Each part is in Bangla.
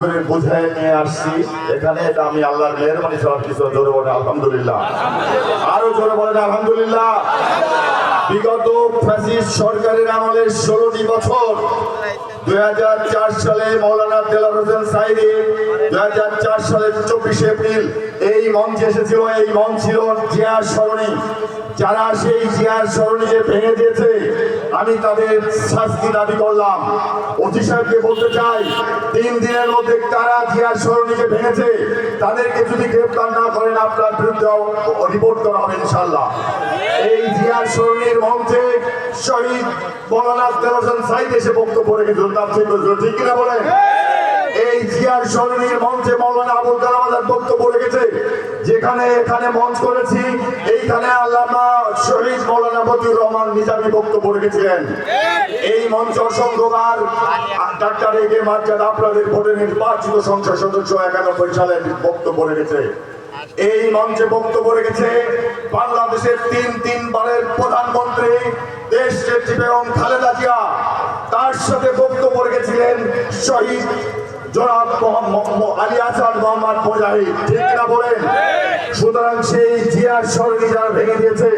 বুঝাই নিয়ে আসছি এখানে, এটা আমি আল্লাহর মেহরবানি ছাড়া কিছু। জোরে বলেন আলহামদুলিল্লাহ, আরো জোরে বলেন আলহামদুলিল্লাহ। বিগত ফ্যাসিস্ট সরকারের আমলে 16টি বছর 2004 সালে মৌলানা দেলাওয়ার হোসেন সাঈদী 2004 সালের 24 এপ্রিল এই মঞ্চে এসেছিল। এই মঞ্চ ছিল জিয়ার স্মরণী। যারা সেই জিয়ার স্মরণীকে ভেঙে দিয়েছে আমি তাদের শাস্তি দাবি করলাম। ওসি সাহেবকে বলতে চাই, 3 দিনের মধ্যে কারা জিয়ার স্মরণীকে ভেঙেছে তাদেরকে যদি গ্রেফতার না করেন আপনার বিরুদ্ধে রিপোর্ট করা হবে ইনশাআল্লাহ। এই জিয়ার স্মরণীর মঞ্চে শহীদ মৌলানা দেলাওয়ার হোসেন সাঈদী এসে বক্তব্য রেখেছিল, ঠিক কিনা বলেন? এই জিয়ার স্মরণীর মঞ্চে মৌলানা আবুল কালাম আজাদ বক্তব্য রেখেছে। যেখানে এখানে মঞ্চ করেছি এইখানে আল্লামা শহীদ মৌলানা মতিউর রহমান নিজামী বক্তব্য রেখেছিলেন। এই মঞ্চ অসংখ্যবার ডাক্তার এ কে মার্জাদ আপনাদের ভোটে নির্বাচিত সংসদ সদস্য 91 সালের বক্তব্য রেখেছে। এই মঞ্চে বক্তব্য রেখেছে বাংলাদেশের তিনবারের প্রধানমন্ত্রী দেশ নেত্রী বেগম খালেদা জিয়া। তার সাথে বক্তব্য রেখেছিলেন শহীদ জনাব আলী হাসান মোহাম্মদ মুজাহিদ, ঠিক না বলেন? সুতরাং সেই জিয়ার স্মরণী যারা ভেঙে দিয়েছে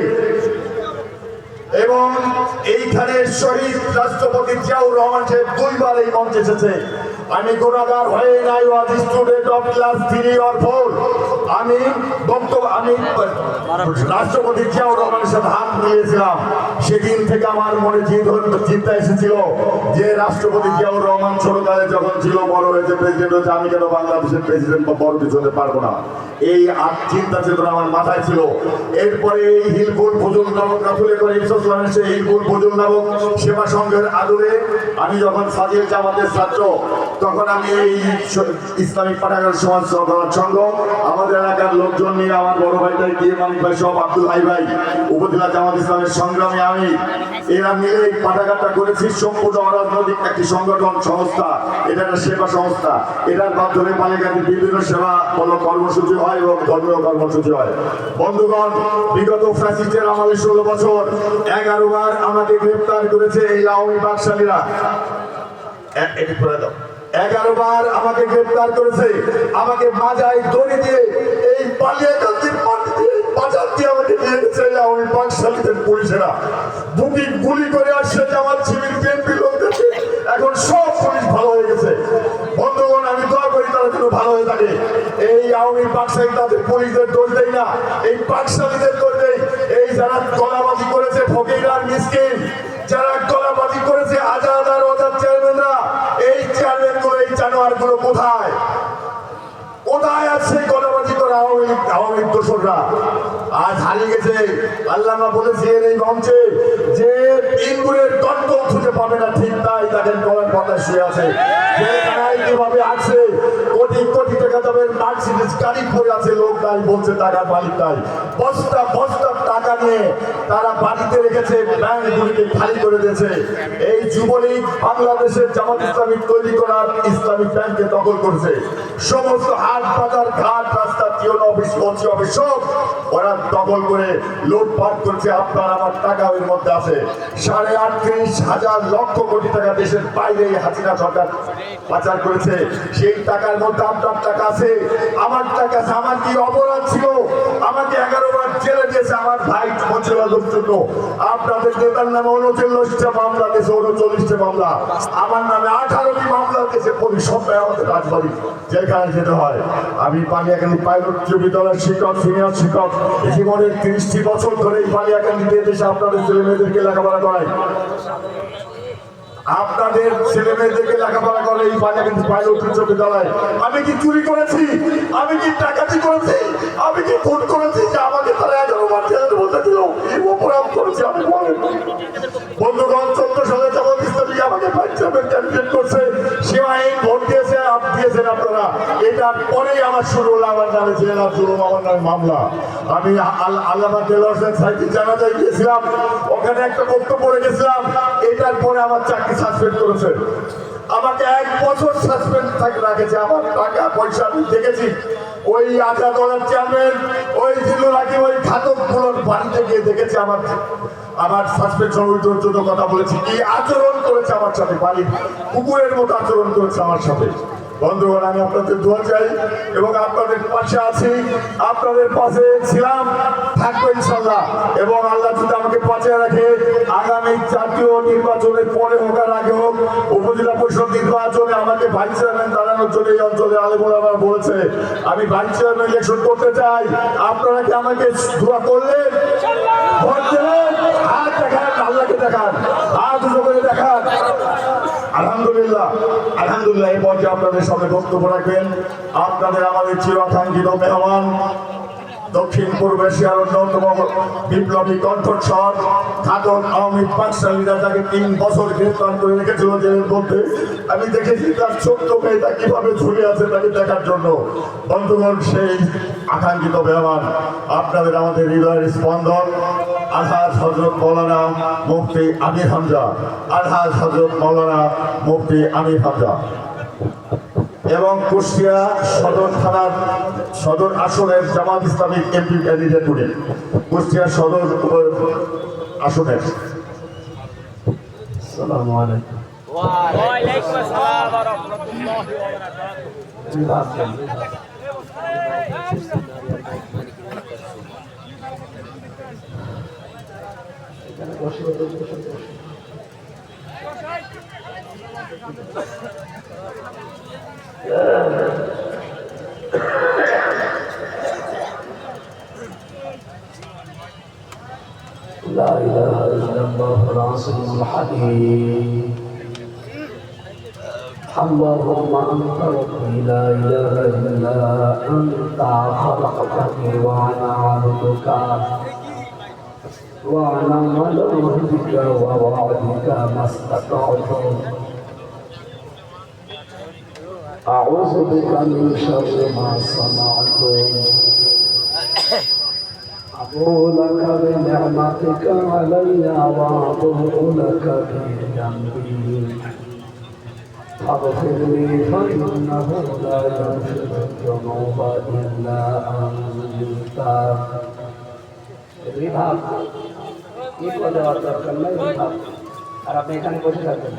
এবং এইখানে শহীদ রাষ্ট্রপতি জিয়াউর রহমান সাহেব 2 বার এই মঞ্চে এসেছে। আমি গুণাগার হয়ে নাই, was student of class 3 or 4। আমি রাষ্ট্রপতি জিয়াউর রহমানের সাথে হাত মিলিয়েছিলাম। সেদিন থেকে আমার মনে চিন্তা এসেছিল যে রাষ্ট্রপতি জিয়াউর রহমান ছোটকালে যখন ছিল, বড় হয়েছে, প্রেসিডেন্ট হয়েছে, আমি কেন বাংলাদেশের প্রেসিডেন্ট বা বড় কিছু হতে পারবো না? এই চিন্তা চেতনা আমার মাথায় ছিল। এরপরে এই হিলফুল ফজল নামক রাসূলের করে ইসলামের সেই হিলফুল ফজল নামক সেবা সংঘের আদলে আমি যখন ফাজিল জামাতের ছাত্র, তখন আমি এই ইসলামিক পাঠাগার সমাজ সংঘ আমাদের এলাকার লোকজন নিয়ে, আমার বড় ভাইটাই দিয়ে মালিক ভাই সব, আব্দুল হাই ভাই, উপজেলা জামাত ইসলামের সংগ্রামী আমি, এরা মিলে এই পাঠাগারটা করেছি। সম্পূর্ণ অরাজনৈতিক একটি সংগঠন সংস্থা, এটা একটা সেবা সংস্থা। এটার মাধ্যমে পালিকাতে বিভিন্ন সেবা বলো কর্মসূচি হয় এবং ধর্মীয় কর্মসূচি হয়। বন্ধুগণ, বিগত ফ্যাসিস্টের আমলে 16 বছর 11 বার আমাকে গ্রেফতার করেছে এই আওয়ামী বাকশালীরা। 11 বার আমাকে গ্রেফতার করেছে। আমাকে মাজায় দড়ি দিয়ে এই পালিয়াকান্দির বাজার দিয়ে আমাকে নিয়ে গেছে এই আওয়ামী বাকশালীদের পুলিশেরা। বুকি গুলি করে আসছে আমার শিবির বিএনপি লোকদেরকে। এখন সব পুলিশ ভালো হয়ে গেছে। বন্ধুগণ, আমি দোয়া করি তারা যেন ভালো হয়ে থাকে। এই আওয়ামী বাকশালী তাদের পুলিশদের দোষ দেই না, এই বাকশালীদের দোষ দেই। এই যারা গলাবাজি করেছে ফকির আর মিসকিন, যারা গলাবাজি করেছে আজাদ আর ওজাদ চেয়ারম্যানরা, এই চেয়ারম্যানগুলো, এই জানোয়ারগুলো কোথায় কোথায় আছে? গলাবাজি করে আওয়ামী দোসররা আজ হারিয়ে গেছে। আল্লামা বলেছেন এই মঞ্চে যে ইন্দুরের দণ্ড খুঁজে পাবে না, ঠিক তাই তাদের গলার পাতায় শুয়ে আছে। যেভাবে আছে কোটি কোটি টাকা দামের মার্সিডিজ গাড়ি পড়ে আছে, লোক নাই, বলছে টাকার মালিক নাই। বস্তা বস্তা টাকা নিয়ে তারা বাড়িতে রেখেছে, ব্যাংকগুলিকে খালি করে দিয়েছে। এই যুবলীগ বাংলাদেশের জামাত ইসলামী তৈরি করার ইসলামিক ব্যাংকে দখল করছে। সমস্ত হাট বাজার ঘাট রাস্তা টিওন অফিস মন্ত্রী অফিস সব ওরা দখল করে লুটপাট করছে। আপনার আমার টাকা ওর মধ্যে আছে। 38,000 লক্ষ কোটি টাকা দেশের বাইরে হাসিনা সরকার পাচার করেছে। সেই টাকার মধ্যে আপনার টাকা আছে, আমার টাকা আছে। আমার কি অপরাধ ছিল? আমাকে 11 বার জেলে দিয়েছে আমার ভাই মঞ্চলার জন্য। আপনাদের নেতার নামে 39টা মামলা দিয়েছে, 39টা মামলা। আমার নামে 18টি মামলা দিয়েছে। সবাই আমাদের রাজবাড়ি যেখানে যেতে হয়। আমি পানিয়াকান্দি পাইলট বিদ্যালয়ের শিক্ষক, সিনিয়র শিক্ষক। জীবনের 30টি বছর ধরে এই পানিয়াকান্দিতে দেশে আপনাদের ছেলে মেয়েদেরকে লেখাপড়া করাই। আপনাদের ছেলে মেয়েদেরকে লেখাপড়া করে এই পানিয়াকান্দি পাইলট উচ্চ বিদ্যালয়। আমি কি চুরি করেছি? আমি কি ডাকাতি করেছি? আমি কি খুন করেছি যে আমাকে তারা 11 বার জেলে বলতে দিল? এই অপরাধ করেছি আমি বলেন? বন্ধুগণ, 14 সালে জামাত ইসলামী আমাকে ভাইস চেয়ারম্যান ক্যান্ডিডেট করছে, সীমাহীন ভোট দিয়েছেন আপনারা। এটার পরেই আমার শুরু হলো আমার নামে জেল আর জুলুম, আমার নামে মামলা। আমি আল্লামা দেলাওয়ার হোসেন সাঈদীর জানাজায় গিয়েছিলাম, ওখানে একটা বক্তব্য রেখেছিলাম। এটার পরে আমার চাকরি সাসপেন্ড করেছে। আমাকে 1 বছর সাসপেন্ড রাখেছে। আমার টাকা পয়সা আমি দেখেছি। ওই আজাদ ওজাদ চেয়ারম্যান, ওই জিল্লুর হাকিম, ওই খাতকগুলোর বাড়িতে গিয়ে দেখেছি। আমার সাসপেনশন জন্য কথা বলেছি, কি আচরণ করেছে আমার সাথে, বাড়ির কুকুরের মতো আচরণ করেছে আমার সাথে। বন্ধুগণ, আমি আপনাদের দোয়া চাই এবং আপনাদের পাশে আছি, আপনাদের পাশে ছিলাম, থাকবো ইনশাল্লাহ। এবং আল্লাহ যদি আমাকে পাশে রাখে, আগামী জাতীয় নির্বাচনের পরে হোক আর আগে হোক, উপজেলা পরিষদ নির্বাচনে আমাকে ভাইস চেয়ারম্যান দাঁড়ানোর জন্য এই অঞ্চলে আলেমুল আমার বলেছে আমি ভাইস চেয়ারম্যান ইলেকশন করতে চাই। আপনারা কি আমাকে দোয়া করলেন? ভোট দেবেন? হাত দেখান, আল্লাহকে দেখান, হাত উঁচু করে দেখান। আলহামদুলিল্লাহ, আলহামদুলিল্লাহ। এই পর্যায়ে আপনাদের সামনে বক্তব্য রাখবেন আপনাদের আমাদের চিরাকাঙ্ক্ষিত মেহমান, দক্ষিণ পূর্ব এশিয়ার অন্যতম বিপ্লবী কণ্ঠস্বর খাদক আওয়ামী পাকশালীরা, যাকে 3 বছর গ্রেফতার করে রেখেছিল জেলের মধ্যে। আমি দেখেছি তার ছোট্ট মেয়েটা কিভাবে ঝুলে আছে তাকে দেখার জন্য। বন্ধুগণ, সেই আকাঙ্ক্ষিত মেহমান আপনাদের আমাদের হৃদয়ের স্পন্দন আলহাজ হযরত মাওলানা মুফতি আমির হামজা, আলহাজ হযরত মাওলানা মুফতি আমির হামজা এবং কুষ্টিয়া সদর থানার সদর আসনের জামাত ইসলামিক এমপি ক্যান্ডিডেট উনি, কুষ্টিয়া সদর আসনের। আসসালামু আলাইকুম। ওয়া আলাইকুম আসসালাম ওয়া রাহমাতুল্লাহি ওয়া বারাকাতুহু। لا إله إلا الله العظيم الحليم. اللهم أنت ربي لا إله إلا أنت خلقتني وأنا عبدك وأنا على عهدك ووعدك ما استطعت. أعوذ بك من شر ما صنعت. أبو لك بنعمتك علي وأبوء لك بذنبي فاغفر لي فإنه لا يغفر الذنوب إلا أنت. বিভাগ কি করে দেওয়ার দরকার নাই বিভাগ। আর আপনি এখানে বসে থাকবেন,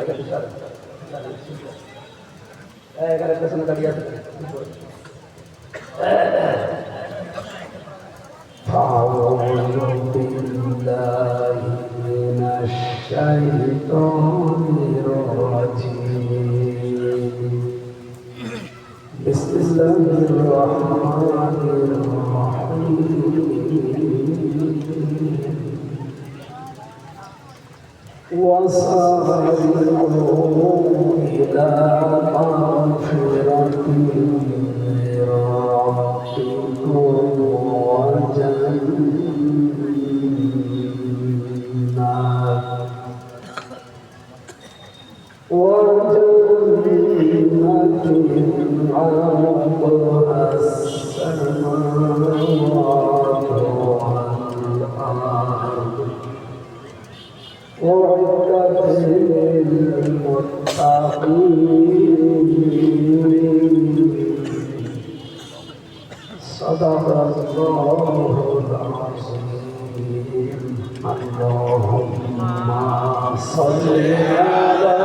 এখানে পেছনে দাঁড়িয়ে আছে। أعوذ بالله من الشيطان الرجيم. بسم الله الرحمن الرحيم. وسارعوا إلى مغفرة من ربكم وجنة عرضها السماوات والأرض أعدت للمتقين. صدق الله العظيم. اللهم صل على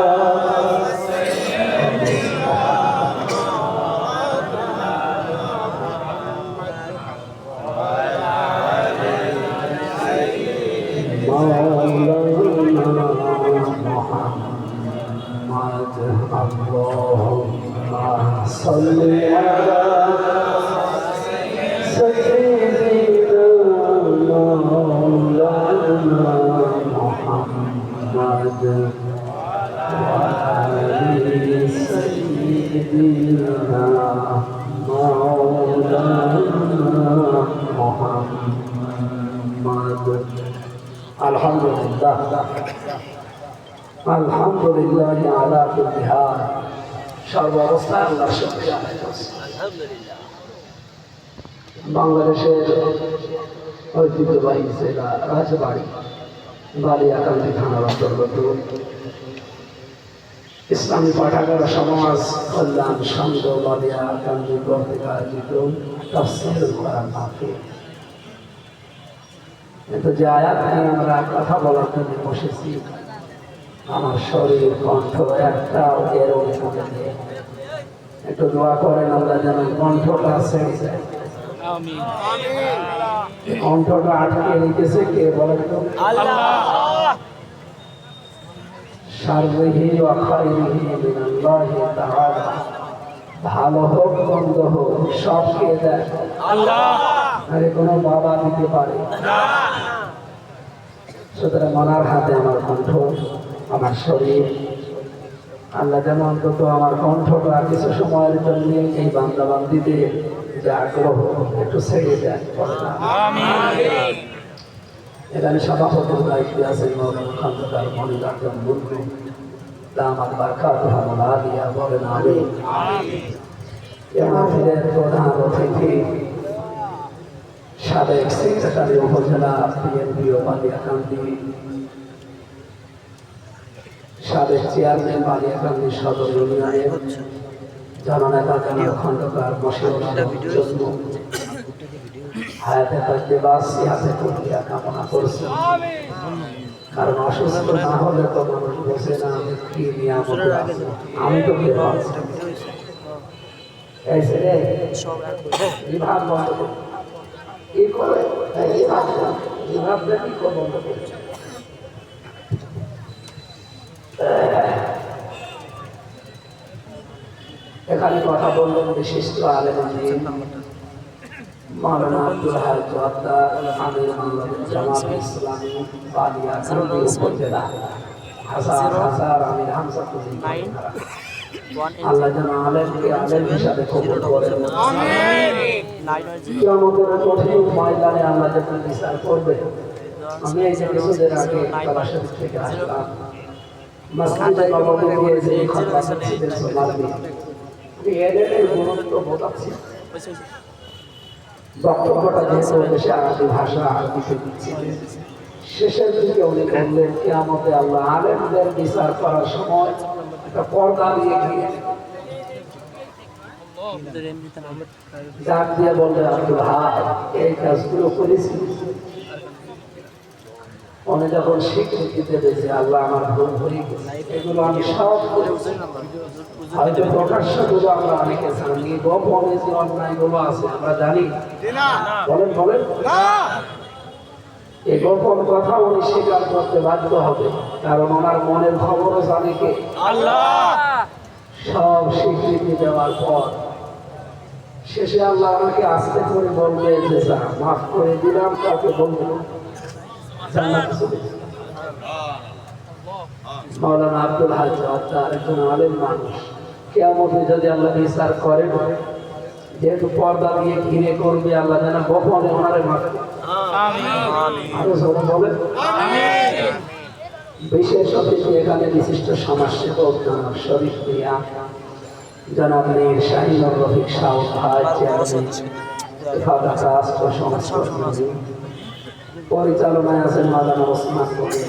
اللهم صل على سيدنا مولانا محمد وآل سيدنا مولانا محمد. الحمد لله আলহামদুলিল্লাহ আলা কুল্লি হাল। সর্বাবস্থায় আল্লাহর শুকরিয়া আদায় করছি। বাংলাদেশের ঐতিহ্যবাহী জেলা রাজবাড়ী বালিয়াকান্দি থানার অন্তর্গত ইসলামী পাঠাগার সমাজ কল্যাণ সংঘ বালিয়াকান্দি কর্তৃক আয়োজিত তাফসীরুল কোরআন মাহফিল। কিন্তু যে আয়াত নিয়ে আমরা কথা বলার জন্য বসেছি, আমার শরীর কণ্ঠ একটাও এর অনুমতি নেই। একটু দোয়া করেন আল্লাহ যেন কণ্ঠটা ছেড়ে যায়। কণ্ঠটা আটকে রেখেছে কে বলেন তো? শাররিহি ওয়া খাইরিহি মিনাল্লাহি তাআলা। ভালো হোক মন্দ হোক সব কে দেয়? আরে কোনো বাবা দিতে পারে? সুতরাং ওনার হাতে আমার কণ্ঠ, আমার শরীর, আল্লাহ যেন অন্তত আমার কণ্ঠটা কিছু সময়ের জন্য এই বান্দাবান্দিদের যে আগ্রহ একটু ছেড়ে দেন। এখানে সভাপতির দায়িত্বে আছেন মৌলানা খন্দকার মনিরুজ্জামান মুন্সি, দামাত বারাকাতুহু আলিয়া, বলেন আমিন। এই মাহফিলের প্রধান অতিথি সাবেক সেক্রেটারি উপজেলা বিএনপি ও বালিয়াকান্দি, সাবেক চেয়ারম্যান বালিয়াকান্দি সদর ইউনিয়নের জননেতা জনাব খন্দকার মশিউর জন্য হায়াতে থাকতে বাসি হাতে কুটিয়া কামনা করছেন। কারণ অসুস্থ না হলে তো মানুষ বসে না কি নিয়ামত আছে, আমি তো কে পাচ্ছি এই ছেলে বিভাগ বন্ধ করে কি করে বিভাগটা কি করে বন্ধ করে? এখানে কথা বললেন বিশিষ্ট আলেম মাওলানা আব্দুল হাই জোয়াদ্দার, আমির বাংলাদেশ জামাত ইসলামী বালিয়াকান্দি উপজেলা, হাজার হাজার আমির হামজাতুল। আল্লাহ যেন আলেমকে আলেম হিসাবে কবুল করেন। কিয়ামতের কঠিন ময়দানে আল্লাহ যখন বিচার করবে। আমি এই যে কিছুদিন আগে কালাশাদ থেকে আসলাম, মসজিদে নববী গিয়ে যে খাতবা ছিলেন সোমালি, এর গুরুত্ব বোঝাচ্ছি। বক্তব্যটা যেহেতু দেশে আরবি ভাষা আরবিতে দিচ্ছিলেন, শেষের দিকে উনি বললেন কিয়ামতে আল্লাহ আলেমদের বিচার করার সময় একটা পর্দা দিয়ে গিয়ে ডাক দিয়ে বললেন আব্দুল হাই এই কাজগুলো করেছি। উনি যখন স্বীকৃতি দেবে যে আল্লাহ আমার ভুল হয়ে গেছে, এগুলো আমি সব করেছি। হয়তো প্রকাশ্যগুলো আমরা অনেকে জানি, গোপনে যে অন্যায়গুলো আছে আমরা জানি। বলেন বলেন এই গোপন কথা উনি স্বীকার করতে বাধ্য হবে, কারণ ওনার মনের খবরও জানে কে? আল্লাহ। সব স্বীকৃতি দেওয়ার পর শেষে আল্লাহ আমাকে আস্তে করে বলবে যে যা মাফ করে দিলাম, কাউকে বলবো না। মাওলানা আব্দুল হাই জোয়াদ্দার একজন আলেম মানুষ, কিয়ামতে যদি আল্লাহ বিচার করেন, যেহেতু পর্দা দিয়ে ঘিরে করবে, আল্লাহ যেন গোপনে ওনারে মাফ করে। আরো জোরে বলেন আমিন। বিশেষ অতিথি এখানে বিশিষ্ট সমাজসেবক জনাব শরীফ মিয়া, জনাব মীর শাহিনুর রফিক সাউদ ভাই, চেয়ারম্যান হেফাজত রাষ্ট্র সমাজ কর্মী, পরিচালনায় আছেন মাওলানা ওসমান গনি।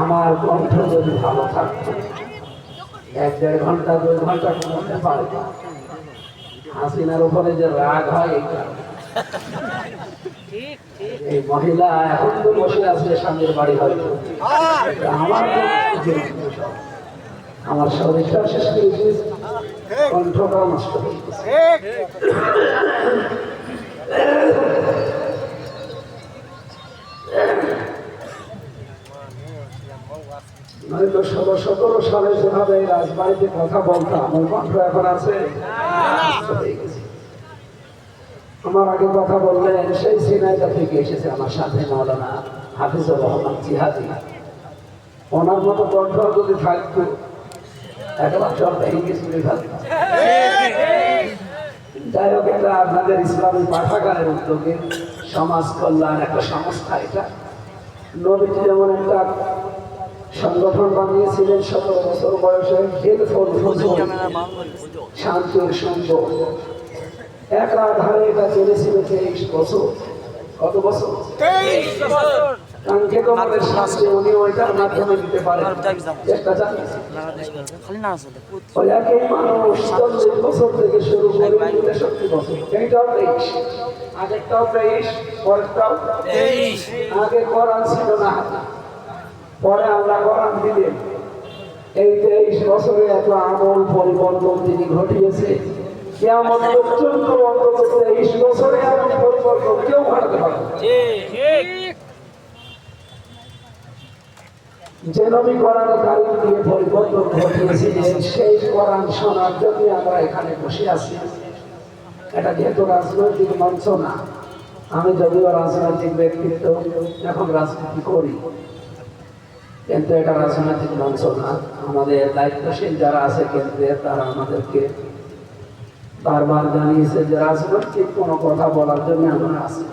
আমার কণ্ঠ যদি ভালো থাকতো 1-1.5 ঘন্টা 2 ঘন্টা কমাতে পারে। হাসিনার উপরে যে রাগ হয় এইটা, এই মহিলা এখন তো বসে আছে স্বামীর বাড়ি, হয়তো আমার শরীরটা শেষ করে দিয়েছে, কণ্ঠটাও নষ্ট হয়ে গেছে। নয়তো 16-17 সালে যেভাবে রাজবাড়িতে কথা বলতাম, ওই কণ্ঠ এখন আছে? আমার আগে কথা বললেন সেই সিনাইদা থেকে এসেছে আমার সাথে মাওলানা হাফিজুর রহমান জিহাদি। ওনার মতো কণ্ঠ যদি থাকতো একবার সব ভেঙে চুরি ফেলতো। যাই হোক, এটা আপনাদের ইসলামী পাঠাগারের উদ্যোগে সমাজ কল্যাণ একটা সংস্থা। এটা নবীজি যেমন একটা সংগঠন বানিয়েছিলেন 17 বছর বয়সে, শান্তির সঙ্গ, একাধারে এটা চলেছিল 23 বছর। কত বছর? 23 বছর। কাঙ্ক্ষিত আমাদের শাস্তি উনি ওইটার মাধ্যমে দিতে পারেন, চেষ্টা চালিয়েছেন। ওই একই মানুষ 40 বছর থেকে শুরু করে 63 বছর, এইটাও 23, আগেরটাও 23, পরেরটাও 23। আগে কোরআন ছিল না, পরে আমরা কোরআন দিলেন। এই 23 বছরে এত আমল পরিবর্তন তিনি ঘটিয়েছে, কিয়ামত পর্যন্ত অন্তত 23 বছরে এমন পরিবর্তন কেউ ঘটাতে পারবে না। যে নবী কোরআন কারীম দিয়ে পরিবর্তন ঘটিয়েছিলেন, সেই কোরআন শোনার জন্য আমরা এখানে বসে আছি। এটা যেহেতু রাজনৈতিক মঞ্চ না, আমি যদিও রাজনৈতিক ব্যক্তিত্ব, এখন রাজনীতি করি, কিন্তু এটা রাজনৈতিক মঞ্চ না। আমাদের দায়িত্বশীল যারা আছে কেন্দ্রে, তারা আমাদেরকে বারবার জানিয়েছে যে রাজনৈতিক কোনো কথা বলার জন্য আমরা আছি।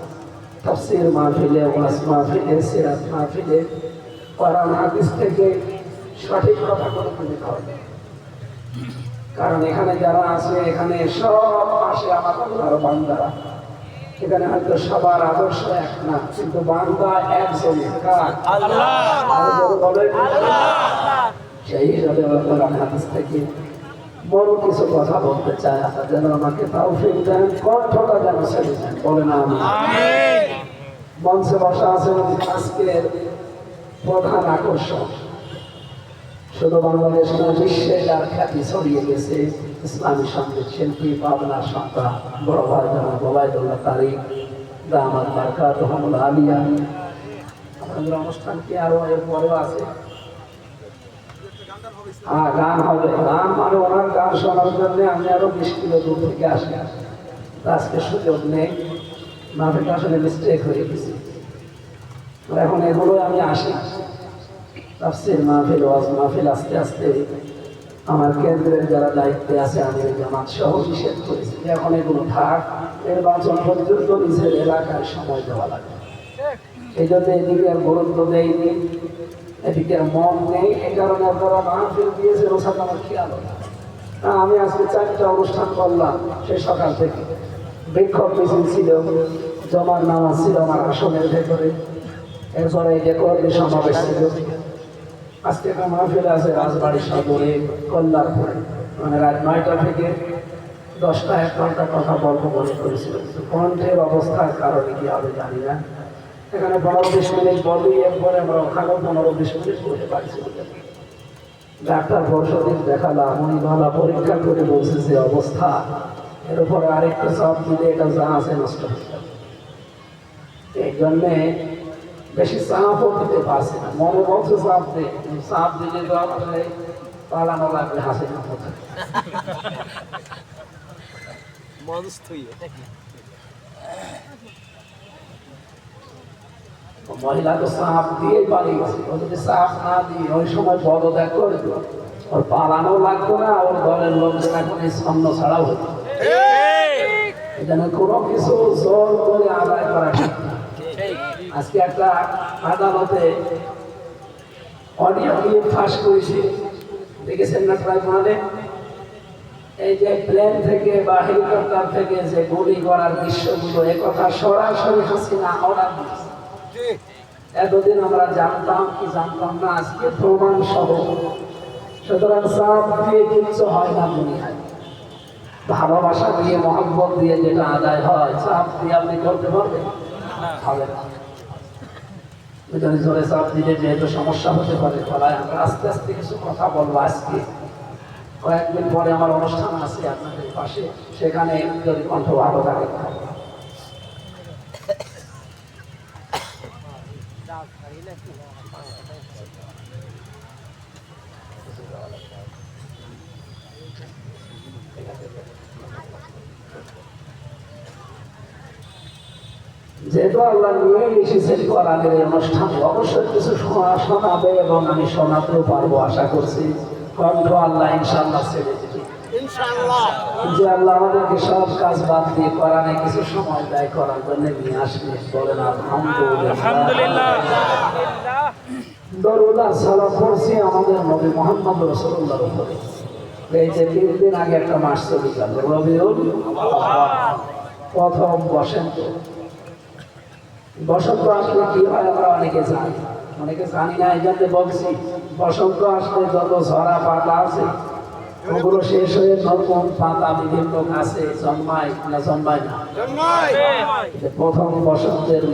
তাফসীর মাহফিলে, ওয়াজ মাহফিলে, সিরাত মাহফিলে কোরআন হাদিস থেকে সঠিক কথা করে তুলতে হবে। কারণ এখানে যারা আছে, এখানে সব আসে আমার আল্লাহর বান্দারা। এখানে হয়তো সবার আদর্শ এক না, কিন্তু বান্দা একজন। সেই হিসাবে কোরআন হাদিস থেকে বড় কিছু কথা বলতে চাই। যেন আমাকে তৌফিক দেন, কণ্ঠটা যেন ছেড়ে দেন, বলেন আমিন। মঞ্চে বসা আছেন আজকের প্রধান আকর্ষণ। শুধু বাংলাদেশ না, বিশ্বে যার খ্যাতি ছড়িয়ে গেছে, ইসলামী সঙ্গীত শিল্পী, পাবনার সন্তান, বড় ভাই জনাব ওবায়দুল্লাহ তারিক দামাত বারকাতুহুল আলিয়া। আমাদের অনুষ্ঠান কি আরো এর পরেও আছে? হ্যাঁ, গান হবে। গান মানে ওনার গান শোনার জন্য আমি আরো 20 কিলো দূর থেকে আসি। আজকে সুযোগ নেই, মাহফিলটা আসলে মিস্টেক হয়ে গেছে। এখন এগুলো আমি আসি। তাফসীর মাহফিল, ওয়াজ মাহফিল আস্তে আস্তে আমার কেন্দ্রের যারা দায়িত্বে আছে, আমি জামাত সহ নিষেধ করেছি এখন এগুলো থাক, নির্বাচন পর্যন্ত নিজের এলাকায় সময় দেওয়া লাগে। এই জন্য এদিকে আর গুরুত্ব দেয়নি, এদিকে আর মন নেই। এই কারণে আপনারা মাহফিল দিয়েছে, ওসাদ আমার খেয়াল হয় না। আমি আজকে 4টা অনুষ্ঠান করলাম, সেই সকাল থেকে বিক্ষোভ মিছিল ছিল, জমার নামাজ ছিল আমার আসনের ভেতরে, এরপরে এই যে কর্মী সমাবেশ ছিল। আজকে একটা মাহফিল আছে রাজবাড়ির সদরে কল্যাণপুরে, মানে রাত 9টা থেকে 10টা 1 ঘন্টা কথা বলবো বলে করেছিল। কণ্ঠের অবস্থার কারণে কি হবে জানি না। এখানে 15-20 মিনিট বলি, এরপরে আমরা ওখানেও 15-20 মিনিট বসে পারছি। ডাক্তার পরশুদিন দেখালাম, উনি ভালো পরীক্ষা করে বলছে যে অবস্থা, এর উপরে আরেকটা চাপ দিলে এটা যা আছে নষ্ট হয়ে যাবে। এই জন্যে বেশি চাপও দিতে পারছে না, মনে বলছে চাপ দেয়, চাপ দিলে তো আসলে পালানো লাগবে হাসি না মতো। মহিলা তো চাপ দিয়ে পালিয়েছে, ও যদি চাপ না দিয়ে ওই সময় পদত্যাগ করে দিল, ওর পালানো লাগতো না, ওর দলের লোকজন এখন এই ছন্ন ছাড়াও হতো। এখানে কোনো কিছু জোর করে আদায় করা ঠিক না। আজকে একটা আদালতে অডিও ক্লিপ ফাঁস করেছি, দেখেছেন না ট্রাইব্যুনালে? এই যে প্লেন থেকে বা হেলিকপ্টার থেকে যে গুলি করার দৃশ্যগুলো, একথা সরাসরি হাসিনা অর্ডার দিয়েছে। এতদিন আমরা জানতাম কি জানতাম না, আজকে প্রমাণ সহ। সুতরাং চাপ দিয়ে কিচ্ছু হয় না দুনিয়ায়। ভালোবাসা দিয়ে, মহব্বত দিয়ে যেটা আদায় হয়, চাপ দিয়ে আপনি করতে পারবেন? হবে না। জোরে চাপ দিলে যেহেতু সমস্যা হতে পারে, ফলায় আমরা আস্তে আস্তে কিছু কথা বলবো। আজকে কয়েকদিন পরে আমার অনুষ্ঠান আছে আপনাদের পাশে, সেখানে যদি কণ্ঠ ভালো থাকে। যেহেতু আল্লাহ নিয়ে এসেছেন কোরআনের এই অনুষ্ঠানে, অবশ্যই কিছু শোনাবে এবং আমি শোনাতেও পারবো আশা করছি। কণ্ঠ আল্লাহ ইনশাআল্লাহ ছেড়ে দেবে, যে আল্লাহ আমাদেরকে সব কাজ বাদ দিয়ে কোরআনে কিছু সময় ব্যয় করার জন্য নিয়ে আসবে। বলেন আলহামদুলিল্লাহ। দরুদ আর সালাম পড়ছি আমাদের নবী মুহাম্মদ রাসূলুল্লাহর উপরে। এই যে 3 দিন আগে একটা মাস চলে গেল, রবিউল আউয়াল, প্রথম বসন্ত। বসন্ত আসলে কি হয় আমরা অনেকে জানি, অনেকে জানি না। এই জন্য বলছি, বসন্ত আসলে যত ঝরা পাতা আছে ওগুলো শেষ হয়ে নতুন পাতা বিভিন্ন গাছে জন্মায় না জন্মায় না? প্রথম বসন্তের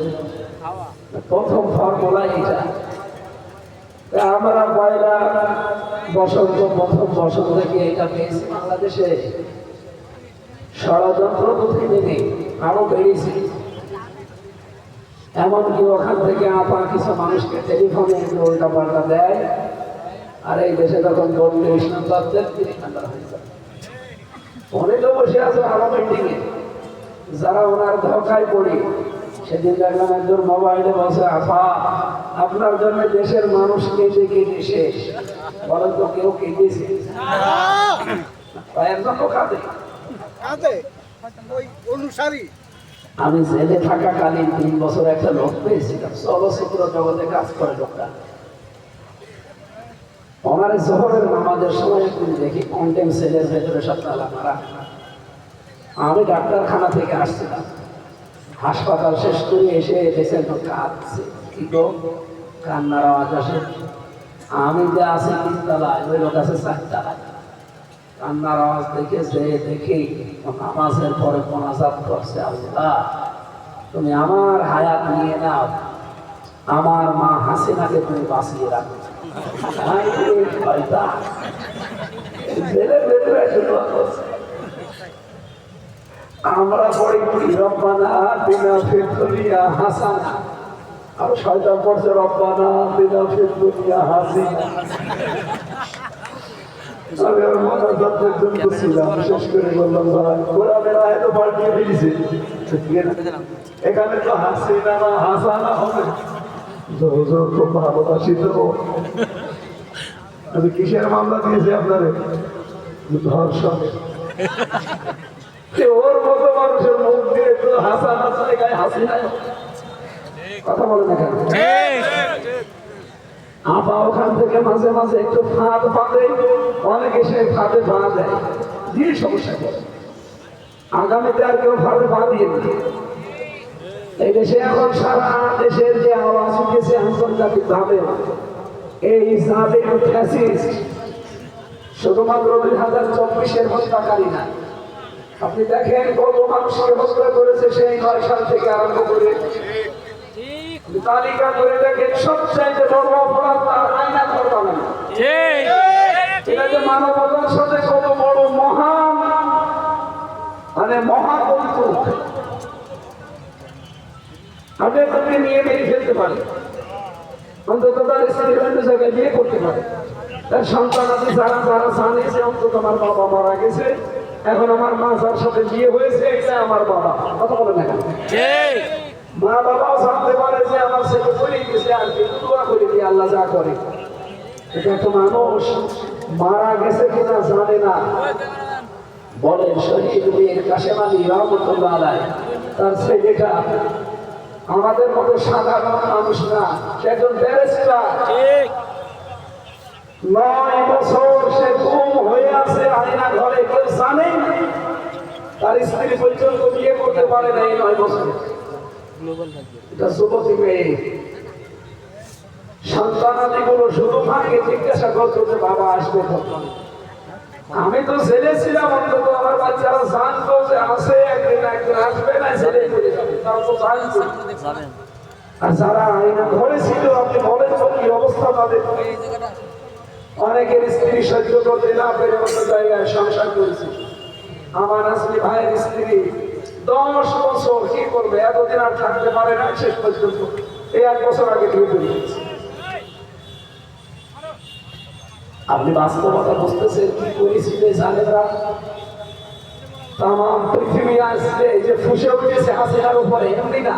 প্রথম ফর্মুলা এটা। আমরা পয়লা বসন্ত প্রথম বসন্ত থেকে এটা পেয়েছি বাংলাদেশে ষড়যন্ত্র প্রতিদিনে আরো বেড়েছে। এমনকি ওখান থেকে আপা কিছু মানুষকে টেলিফোনে উল্টা পাল্টা দেয়, আর এই দেশে যখন বললে ইসলামবাদের তিনি ঠান্ডা হয়ে যায়। অনেকে বসে আছে আরো মিটিংয়ে, যারা ওনার ধোকায় পড়ি। সেদিন দেখলাম একজন মোবাইলে বসে, আপা আপনার জন্য দেশের মানুষ কেটে কেটে শেষ। বলেন তো কেউ কেটেছে? একজন তো কাঁদে। আমি জেলে থাকাকালীন 3 বছর একটা লোক পেয়েছিলাম, চলচ্চিত্র জগতে কাজ করে লোকটা। ওনার জোহরের নামাজের সময় একদিন দেখি কন্টেম সেলের ভেতরে সব তালা মারা। আমি ডাক্তারখানা থেকে আসছিলাম, হাসপাতাল শেষ করে এসে দেখেন তো কাঁদছে। কি গো, কান্নার আওয়াজ আসে। আমি যে আছি 3 তলায়, ওই লোক আছে 4 তলায়। কান্নার আওয়াজ দেখে যে দেখি নামাজের পরে মোনাজাত করছে, আল্লাহ তুমি আমার হায়াত নিয়ে নাও, আমার মা হাসিনাকে তুমি বাঁচিয়ে রাখো। আমরা পড়ি রব্বানা আতিনা ফিদ দুনিয়া হাসানা, আর শয়তান পড়ছে রব্বানা আতিনা ফিদ দুনিয়া হাসিনা। আমি আর মোনাজাতের জন্য ছিলাম, শেষ করে বললাম ভাই কোরআনের আয়াত পাল্টিয়ে ফেলেছে, এখানে তো হাসিনা না হাসানা হবে। খুব ভালোবাসি তো। কিসের মামলা দিয়েছে আপনারে? ধর্ষণ। ওর মতো মানুষের মুখ দিয়ে তো হাসানা জায়গায় হাসিনা কথা বলে না কেন? আপা ওখান থেকে মাঝে মাঝে একটু ফাঁদ পাতে, অনেকে সে ফাঁদে পা দেয়, দিয়ে সমস্যা করে। আগামীতে আর কেউ ফাঁদে পা দিয়ে দিই। এই দেশে এখন সারা দেশের যে আওয়াজ উঠেছে আন্তর্জাতিক ভাবে, এই জালিম ফ্যাসিস্ট শুধুমাত্র 2024-এর হত্যাকারী না। আপনি দেখেন কত মানুষকে হত্যা করেছে সেই 9 সাল থেকে আরম্ভ করে। তালিকা করে দেখেন সবচাইতে বড় অপরাধ তার আয়না ঘর বানানো। এটা যে মানবতার সাথে কত বড় মহান মহাকৌতুক। আপনি তাকে নিয়ে মেরে ফেলতে পারেন, অন্তত তার স্ত্রী অন্য জায়গায় বিয়ে করতে পারে, তার সন্তান আছে যারা যারা জানিয়েছে অন্তত আমার বাবা মারা গেছে, এখন আমার মা যার সাথে বিয়ে হয়েছে এটা আমার বাবা। কথা বলে না কেন? মা বাবাও জানতে পারে যে আমার ছেলে বলে গেছে, আর কি দোয়া করে দিয়ে আল্লাহ যা করে। এটা একটা মানুষ মারা গেছে কিনা জানে না। বলেন শহীদ বীর কাশেম আলী রহমতুল্লাহ আলাইহি, তার ছেলেটা আমাদের মতো সাধারণ মানুষ না, সে একজন ব্যারিস্টার। 9 বছর সে গুম হয়ে আছে আয়না ঘরে, কেউ জানে। তার স্ত্রী পর্যন্ত বিয়ে করতে পারে না এই 9 বছর। এটা যুবতী মেয়ে, সন্তানাদিগুলো শুধু মাকে জিজ্ঞাসা করতো যে বাবা আসবে কখন। আমি তো ছেলে ছিলাম, অন্তত আমার বাচ্চারা জানতো যে আছে একদিন একদিন আসবে, না ছেলে চলে যাবে, তারা তো জানতো। আর যারা আয়না ঘরে ছিল আপনি বলেন তো কি অবস্থা তাদের। অনেকের স্ত্রী সহ্য করতে না পেরে অন্য জায়গায় সংসার করেছে। আমার আসলে ভাইয়ের স্ত্রী 10 বছর কি করবে, এতদিন আর থাকতে পারে না, শেষ পর্যন্ত এই 1 বছর আগে বিয়ে করে দিয়েছে। আপনি বাস্তবতা বুঝতেছেন কি করেছিল জানেরা? তাম পৃথিবী আসছে যে ফুসে উঠেছে হাসিনার উপরে, এমনি না,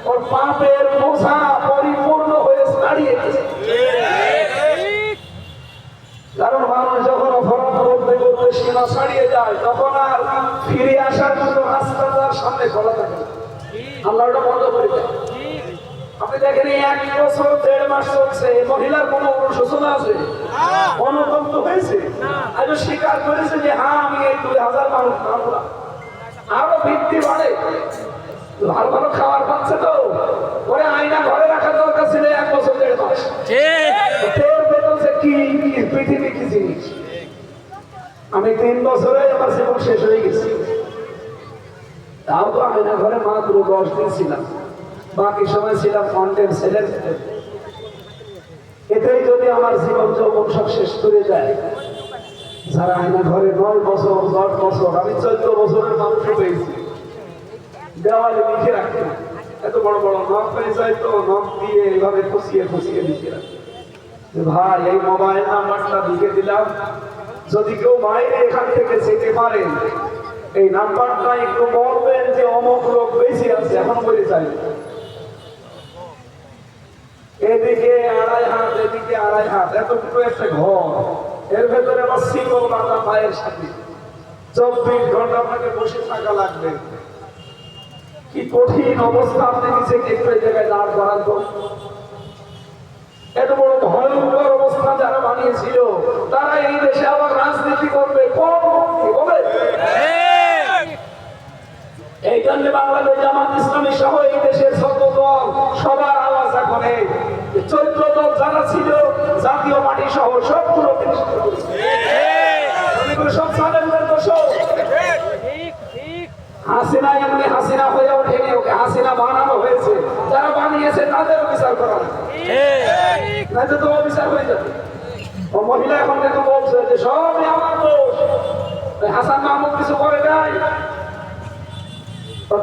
ওর পাপের বোঝা পরিপূর্ণ হয়ে দাঁড়িয়ে গেছে। কারণ মানুষ যখন অপরাধ করতে করতে সীমা ছাড়িয়ে যায়, তখন আর ফিরে আসার মতো রাস্তা তার সামনে খোলা থাকে না। আল্লাহ ওটা বন্ধ করে দেয়। আপনি দেখেন 1 বছর 1.5 মাস চলছে, মহিলার কোনো অনুশোচনা আছে? অনুতপ্ত হয়েছে? আজ স্বীকার করেছে যে হ্যাঁ আমি এই 2000 মানুষ মারলাম। আরো ভিত্তি বাড়ে, ভালো ভালো খাবার পাচ্ছে তো, পরে আয়না ঘরে রাখার দরকার ছিল 1 বছর 1.5 মাস। কি পৃথিবী কি জিনিস। আমি 3 বছরে আমার জীবন শেষ হয়ে গেছে। তাও তো আয়না ঘরে মাত্র 10 দিন ছিলাম, বাকি সময় ছিলাম কন্টেন্ট সেলের। এতেই যদি আমার জীবন যৌবন সব শেষ করে যায়। যারা আয়না ঘরে 9 বছর 10 বছর, আমি 14 বছরের মানুষ পেয়েছি, দেওয়ালে লিখে রাখতে এত বড় বড় নখ হয়ে যায়, তো নখ দিয়ে এইভাবে খুশিয়ে খুশিয়ে লিখে রাখতে, ভাই এই মোবাইল নাম্বারটা লিখে দিলাম, যদি কেউ বাইরে এখান থেকে যেতে পারেন এই নাম্বারটা একটু বলবেন যে অমুক লোক বেশি আছে, এখন বলে চাই এদিকে 2.5 হাত এদিকে 2.5 হাত, এতটুকু একটা ঘর, এর ভেতরে আমার শিকল বাঁধা পায়ের সাথে 24 ঘন্টা আপনাকে বসে থাকা লাগবে। কি কঠিন অবস্থা, আপনি নিজেকে একটু এই জায়গায় দাঁড় করান তো। এত বড় ভয়ঙ্কর অবস্থা যারা বানিয়েছিল, তারা এই দেশে আবার রাজনীতি করবে, কোন মুক্তি হবে? এই জন্য বাংলাদেশ জামাত ইসলামী সহ এই দেশের 14 দল সবার আওয়াজ এখন 14 দল যারা ছিল জাতীয় পার্টি সহ সবগুলোকে নিষিদ্ধ করেছে। সব সালেমদের দোষ। হাসিনা এমনি হাসিনা হয়ে ওঠেনি, ওকে হাসিনা বানানো হয়েছে, যারা বানিয়েছে তাদেরও বিচার করা নয়তো তো বিচার হয়ে যাবে। ও মহিলা এখন কিন্তু বলছে যে সবই আমার দোষ, হাসান মাহমুদ কিছু করে নাই,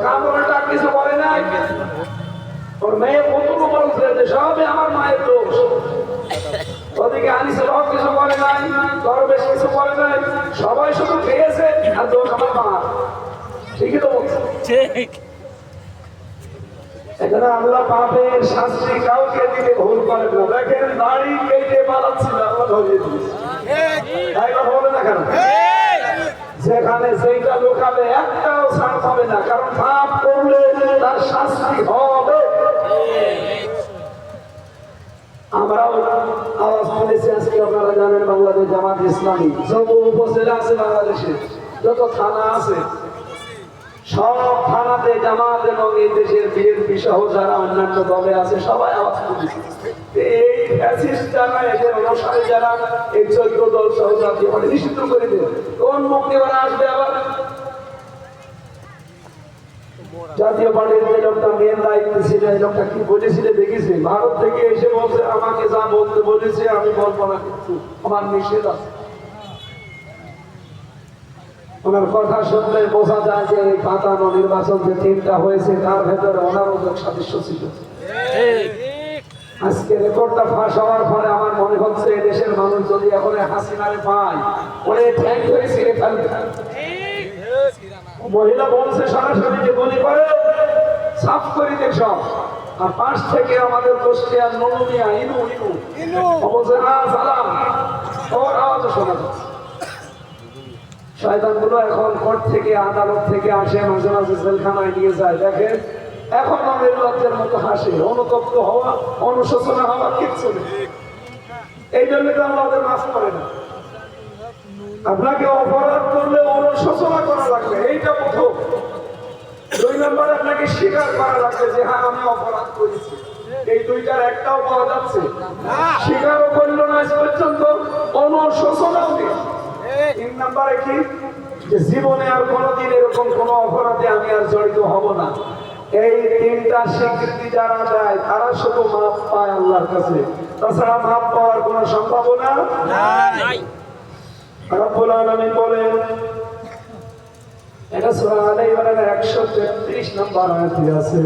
কামরুলটা কিছু করে নাই, ওর মেয়ে পুতুল বলছে যে সবই আমার মায়ের দোষ, ওদিকে আনিসুল হক কিছু করে নাই, দরবেশ কিছু করে নাই, সবাই শুধু খেয়েছে আর দোষ আমার মা। ঠিকই তো বলছে। এখানে আল্লাহ পাপের শাস্তি কাউকে দিতে ভুল করে না। দেখেন দাড়ি কেটে পালাচ্ছিল, আল্লাহ ধরিয়ে দিয়েছে। তাই কথা বলে না কেন? যেখানে সেইটা লুকাবে একটাও ছাড় পাবে না, কারণ পাপ করলে তার শাস্তি হবে। আমরাও আওয়াজ তুলেছি আজকে, আপনারা জানেন বাংলাদেশ জামাত ইসলামী যত উপজেলা আছে বাংলাদেশে, যত থানা আছে, সব থানাতে জামাত এবং এই দেশের বিএনপি সহ যারা অন্যান্য দলে আছে সবাই আওয়াজ তুলেছে। এই ফ্যাসিস্ট যারা, এদের অনুসারী যারা, এই 14 দল সহ জাতীয় পার্টি নিষিদ্ধ করে দেবে। কোন মুক্তি ওরা আসবে আবার? জাতীয় পার্টির যে লোকটা মেন দায়িত্ব ছিল, এই লোকটা কি বলেছিল দেখেছি, ভারত থেকে এসে বলছে আমাকে যা বলতে বলেছে আমি বলবো না, কিন্তু আমার নিষেধ আছে। ওনার কথা শুনলে বোঝা যায় যে এই পাতানো নির্বাচন যে 3টা হয়েছে তার ভেতরে ওনারও সদস্য ছিল। আজকে রেকর্ডটা ফাঁস হওয়ার পরে আমার মনে হচ্ছে এই দেশের মানুষ যদি এখন হাসিনারে পায়, ওরে ঠ্যাং ধরে ছিঁড়ে ফেলবে। মহিলা বলছে সরাসরি যে গুলি করে সাফ করে দেখ সব, আর পাশ থেকে আমাদের গোষ্ঠী আর ননুমিয়া ইনু বলছে না সালাম, ওর আওয়াজও শোনা যাচ্ছে। শয়তানগুলো এখন কোর্ট থেকে আদালত থেকে আসে, মাঝে মাঝে জেলখানায় নিয়ে যায়। দেখেন এখন আমাদের লজ্জার মতো হাসে, অনুতপ্ত হওয়া, অনুশোচনা হওয়া কিচ্ছু নেই। এই জন্য তো আমাদের মাফ করে না। আপনাকে অপরাধ করলে অনুশোচনা করা লাগবে, এইটা প্রথম। 2 নম্বরে আপনাকে স্বীকার করা লাগবে যে হ্যাঁ আমি অপরাধ করেছি। এই 2টার একটাও পাওয়া যাচ্ছে, স্বীকারও করলো না আজ পর্যন্ত, অনুশোচনাও নেই। 3 নম্বরে কি, যে জীবনে আর কোনোদিন এরকম কোনো অপরাধে আমি আর জড়িত হব না। এই 3টা স্বীকৃতি যারা দেয় তারা শুধু মাপ পায় আল্লাহর কাছে, তাছাড়া মাপ পাওয়ার কোনো সম্ভাবনা নাই। রব্বুল আলামিন বলেন, এটা সূরা আলে ইমরানের 133 নম্বর আয়াতে আছে,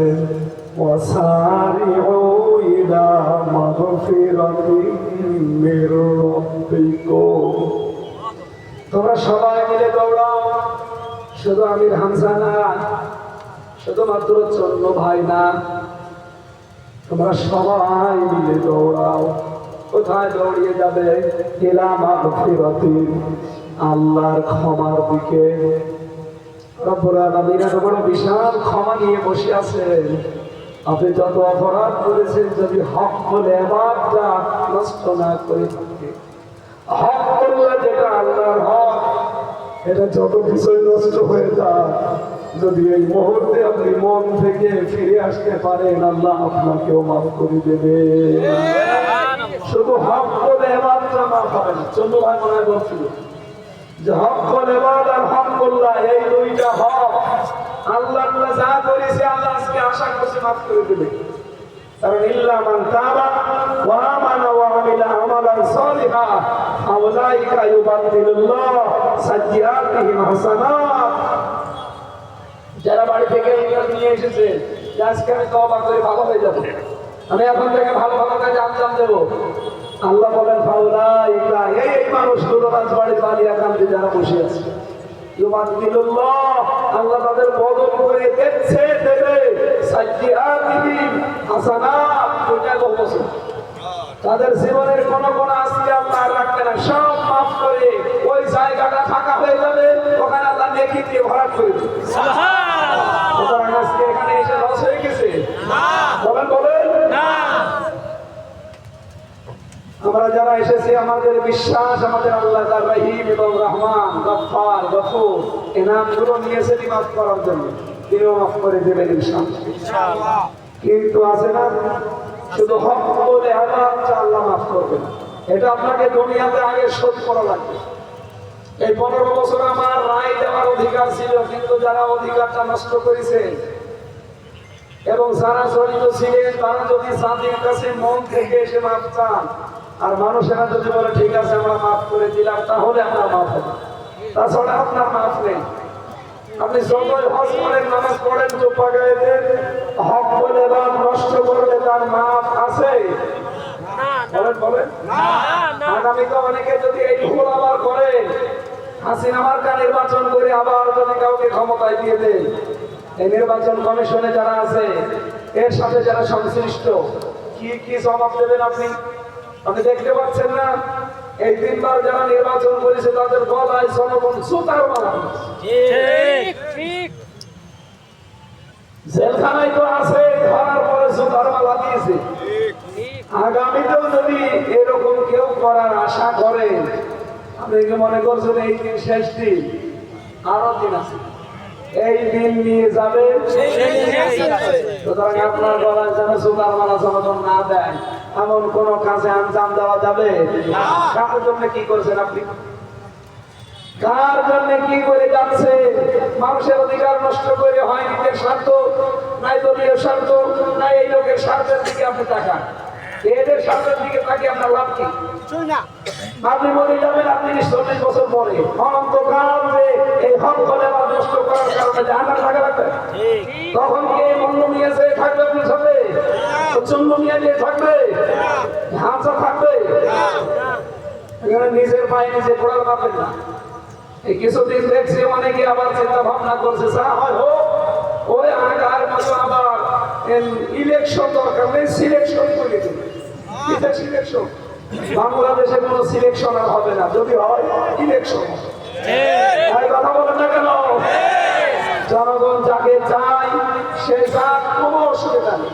ওয়াসারিউ ইলা মাগফিরাতিন মির রাব্বিকুম। তোমরা সবাই মিলে দৌড়াও, শুধু আমির হামজা না, শুধুমাত্র চন্ন ভাই না, তোমরা সবাই মিলে দৌড়াও। কোথায় দৌড়িয়ে যাবে? ইলা মাগফিরাতিন, আল্লাহর ক্ষমার দিকে। রব্বুল আলামিন এত বড় বিশাল ক্ষমা নিয়ে বসে আছেন। আপনি যত অপরাধ করেছেন, যদি হক বলে এবারটা নষ্ট না করে থাকে, হক করলে যেটা আল্লাহর হক, এটা যত কিছুই নষ্ট হয়ে যায়, যদি এই মুহূর্তে আপনি মন থেকে ফিরে আসতে পারেন, আল্লাহ আপনাকেও মাফ করে দেবে। শুধু হক বলে এবারটা মাফ হবে না। চন্দ্র ভাই মনে হয় বলছিল যে হক বলে এবার আর হক বললা, এই 2টা হক। আল্লাহ যা করেছে আল্লাহ আজকে আশা করছে মাফ করে দেবে। কারণ ইল্লা মান তাবা ওয়া আমানা ওয়া আমিলা আমালান সালিহা আউলাইকা ইউবাদদিলুল্লাহ সাইয়্যাতিহিম হাসানাত। যারা বাড়ি থেকে ইমান নিয়ে এসেছে যে আজকে আমি তওবা করে ভালো হয়ে যাব, আমি এখন থেকে ভালো ভালো কাজে আঞ্জাম দেব, আল্লাহ বলেন ফাউলাইকা এই মানুষগুলো রাজবাড়ি বালিয়াকান্দি যারা বসে আছে ইউবাদদিলুল্লাহ আল্লাহ তাদের বদল করে দেখছে দেবে সাইয়্যাতিহিম হাসানাত। ওটা বলছে তাদের জীবনের কোন কোন আজকে আল্লাহ রাখবে না, সব মাফ করে ওই জায়গাটা ফাঁকা হয়ে যাবে, ওখানে আল্লাহ নেকি দিয়ে ভরাট করে দেবে। সুতরাং আজকে এখানে এসে লস হয়ে গেছে বলেন বলেন না। আমরা যারা এসেছি আমাদের বিশ্বাস আমাদের আল্লাহ তার রহিম এবং রহমান গফফার গফুর এই নামগুলো নিয়েছেন মাফ করার জন্য, তিনিও মাফ করে দেবেন ইনশাআল্লাহ। কিন্তু আছে না শুধু হক বলে আল্লাহ মাফ করবেন, এটা আপনাকে দুনিয়াতে আগে শোধ করা লাগবে। এই 15 বছর আমার রায় দেওয়ার অধিকার ছিল, কিন্তু যারা অধিকারটা নষ্ট করেছে এবং যারা জড়িত ছিলেন তারা যদি সাদির কাছে মন থেকে এসে মাফ চান আর মানুষেরা যদি বলে ঠিক আছে আমরা মাফ করে দিলাম, তাহলে আমরা মাফ হবে, তাছাড়া আপনার মাফ নেই। আপনি যতই হজ করেন নামাজ পড়েন চোপা গায়ে দেন, হক বলে বা নষ্ট করলে তার মাফ আছে বলেন বলেন আগামীতে অনেকে যদি এই ভুল আবার করে হাসিনা মার্কা নির্বাচন করে আবার যদি কাউকে ক্ষমতায় দিয়ে দেয়, এই নির্বাচন কমিশনে যারা আছে এর সাথে যারা সংশ্লিষ্ট কি কি জবাব দেবেন আপনি? আপনি দেখতে পাচ্ছেন না এই 3 বার যারা নির্বাচন করেছে তাদের গলায় জনগণ সুতার মালা, জেলখানায় তো আছে, ধরার পরে সুতার মালা দিয়েছে। আগামীতেও যদি এরকম কেউ করার আশা করে, আপনি কি মনে করছেন এই দিন শেষ দিন? আরো দিন আছে, এই দিন নিয়ে যাবে। সুতরাং আপনার গলায় যেন সুতার মালা জনগণ না দেয় এমন কোন কাজে আঞ্জাম দেওয়া যাবে? কার জন্য কি করছেন আপনি? কার জন্য কি করে যাচ্ছে? মানুষের অধিকার নষ্ট করে হয় নিজের স্বার্থ, নাই দলীয় স্বার্থ, নাই এই লোকের স্বার্থের দিকে আপনি তাকান। এদের স্বার্থের দিকে তাকিয়ে আপনার লাভ কি? আপনি মরে যাবেন, আপনি 40 বছর পরে অনন্তকাল এই হক বলে নষ্ট করার কারণে জাহান্নামে থাকা লাগবে। তখন কি এই মূল্য নিয়ে যে থাকবে আপনার সাথে? প্রচন্ড নিয়ে থাকবে, হাঁচা থাকবে, এখানে নিজের পায়ে নিজে পড়াল পাবেন না। এই কিছুদিন দেখছি অনেকে আবার চিন্তা ভাবনা করছে যা হয় হোক, ওই আগার মতো আবার ইলেকশন দরকার নেই, সিলেকশন করে দেবে। সিলেকশন বাংলাদেশে কোনো সিলেকশন আর হবে না, যদি হয় ইলেকশন। তাই কথা বলেন না কেন? জনগণ যাকে চায় সে যাক, কোনো অসুবিধা নেই।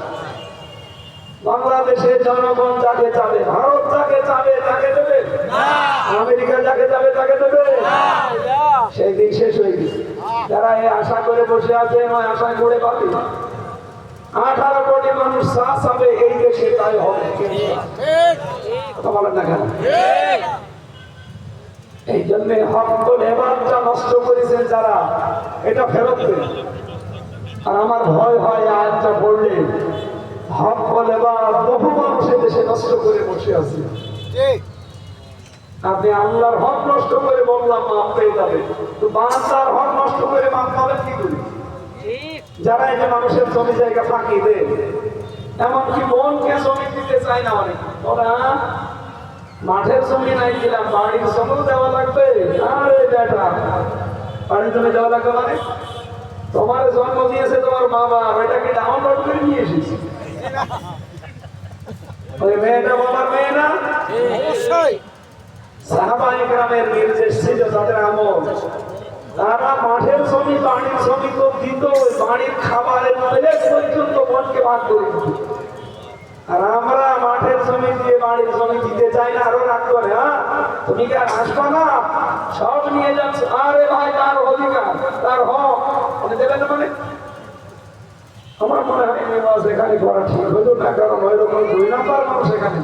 বাংলাদেশের জনগণ যাকে চাবে, ভারত যাকে চাবে তাকে দেবে, আমেরিকা যাকে যাবে তাকে দেবে। সেই দিন শেষ হয়ে গেছে। যারা এই আশা করে বসে আছে ওই আশা করে পাবে। 18 কোটি মানুষ চা চাবে এই দেশে, তাই হবে। কথা বলেন না কেন? এই জন্য হক বলে এবারটা নষ্ট করেছেন যারা, এটা ফেরত দেন। আর আমার ভয় হয় আয়াতটা পড়লে হক বলে বা বহু মানুষের দেশে নষ্ট করে বসে আছে। আপনি আল্লাহর হক নষ্ট করে বললাম মাফ পেয়ে যাবে, তো বান্দার হক নষ্ট করে মাফ পাবেন কি করে? যারা এই যে মানুষের জমি জায়গা ফাঁকি দেয়, এমনকি মনকে জমি দিতে চায় না অনেক, ওরা মাঠের জমি নাই দিলাম বাড়ির জমি দেওয়া লাগবে। আরে বেটা, বাড়ির জমি দেওয়া লাগবে মানে? তোমার জন্ম দিয়েছে তোমার বাবা, ওইটাকে ডাউনলোড করে নিয়ে এসেছি। ওই মেয়েটা বাবার মেয়ে না? অবশ্যই। সাহাবায়ে কেরামের নির্দেশ ছিল তাদের আমল, তারা মাঠের জমি বাড়ির জমি তো দিত, বাড়ির খাবারের প্লেট পর্যন্ত মনকে ভাগ করে দিত। আর আমরা মাঠের জমি দিয়ে বাড়ির জমি দিতে চাই না, আরো রাগ করে, হ্যাঁ তুমি কি আর আসবা না, সব নিয়ে যাচ্ছ। আরে ভাই, তার অধিকার, তার হক, উনি দেবেন না মানে? আমার মনে হয় এখানে করা ঠিক হইতো না, কারণ ওই রকম 2 নাম্বার মানুষ এখানে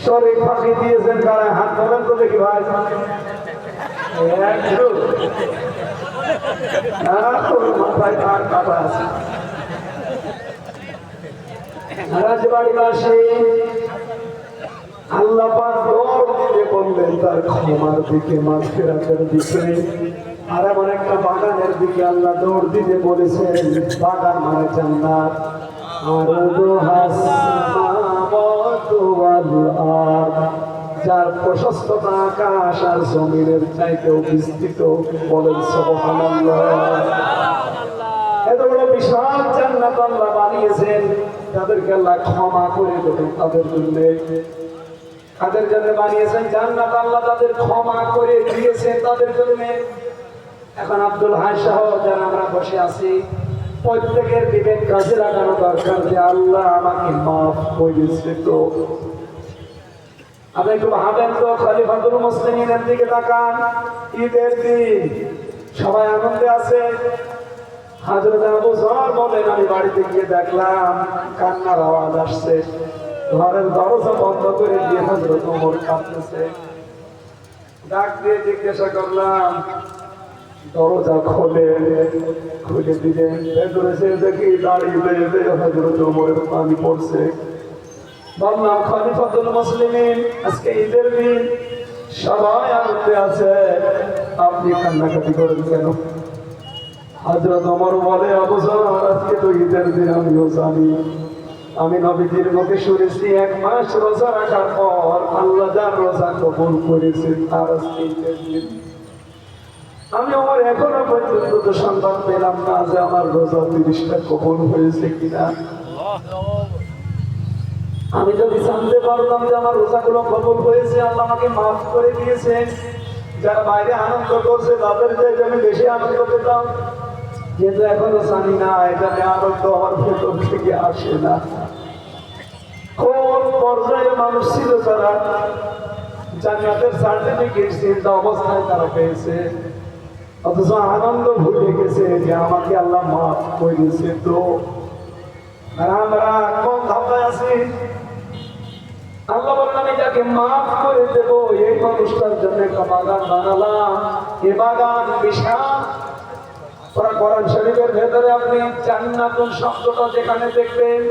শরীর ফাঁকি দিয়েছেন। কারা হাত ধরেন তো দেখি ভাই, মাথায় তার কাটা আছে। রাজবাড়িবাসী আল্লাহ পাক দৌড় দিতে বললেন তার ক্ষমার দিকে, মাগফিরাতের দিকে। আর এমন একটা বাগানের দিকে আল্লাহ দৌড় দিতে বলেছেন, বাগান মানে জান্নাত। যার প্রশস্ততা আকাশ আর জমিনের চাইতেও বিস্তৃত। বলেন সুবহানাল্লাহ। এত বড় বিশাল জান্নাত আল্লাহ বানিয়েছেন, তাদেরকে আল্লাহ ক্ষমা করে দেবেন তাদের জন্য। তাদের জন্য বানিয়েছেন জান্নাত, আল্লাহ তাদের ক্ষমা করে দিয়েছেন তাদের জন্য। এখন আব্দুল হাই সহ যারা আমরা বসে আছি, প্রত্যেকের বিবেক কাজে লাগানো দরকার যে আল্লাহ আমাকে মাফ করেছে। তো আপনি একটু ভাবেন তো, খলিফাতুল মুসলিমিনের দিকে তাকান। ঈদের দিন সবাই আনন্দে আছে। হযরত আবু যর বলেন, আমি বাড়িতে গিয়ে দেখলাম কান্নার আওয়াজ আসছে। ঘরের দরজা বন্ধ করে দিয়ে হযরত ওমর কাঁদতেছে। ডাক দিয়ে জিজ্ঞাসা করলাম, দরজা খুলে দিলেন। ভেতরে সে দেখি দাঁড়িয়ে বেয়ে হযরত ওমরের পানি পড়ছে। বললাম, খলিফাতুল মুসলিমিন, আজকে ঈদের দিন, সবাই আনন্দে আছে, আপনি কান্নাকাটি করেন কেন? হযরত ওমর বলে, আবু যর, আজকে তো ঈদের দিন, আমিও জানি। আমি নবীজির মুখে শুনেছি 1 মাস রোজা রাখার পর আল্লাহ যার রোজা কবুল করেছে তার আজকে ঈদের দিন। আমি আমার এখনো পর্যন্ত তো সন্ধান পেলাম না যে আমার রোজা 30টা কবুল হয়েছে কিনা। আমি যদি জানতে পারতাম যে আমার রোজাগুলো কবুল হয়েছে, আল্লাহ আমাকে মাফ করে দিয়েছেন, যারা বাইরে আনন্দ করছে তাদের চাইতে আমি বেশি আনন্দ পেতাম। কিন্তু এখনো জানি না, এখানে আনন্দ আমার ভেতর থেকে আসে না। কোন পর্যায়ে মানুষ ছিল যারা জান্নাতের সার্টিফিকেট চিন্তা অবস্থায় তারা পেয়েছে, অথচ আনন্দ ভুলে গেছে যে আমাকে আল্লাহ মাফ করেছে। তো আর আমরা কোন ধাপে আছি? আল্লাহ বলেন, আমি যাকে মাফ করে দেবো এই মানুষটার জন্য একটা বাগান বানালাম। এ বাগান বিশাল। কোরআন শরীফের ভেতরে আপনি জান্নাতুন শব্দটা যেখানে দেখবেন,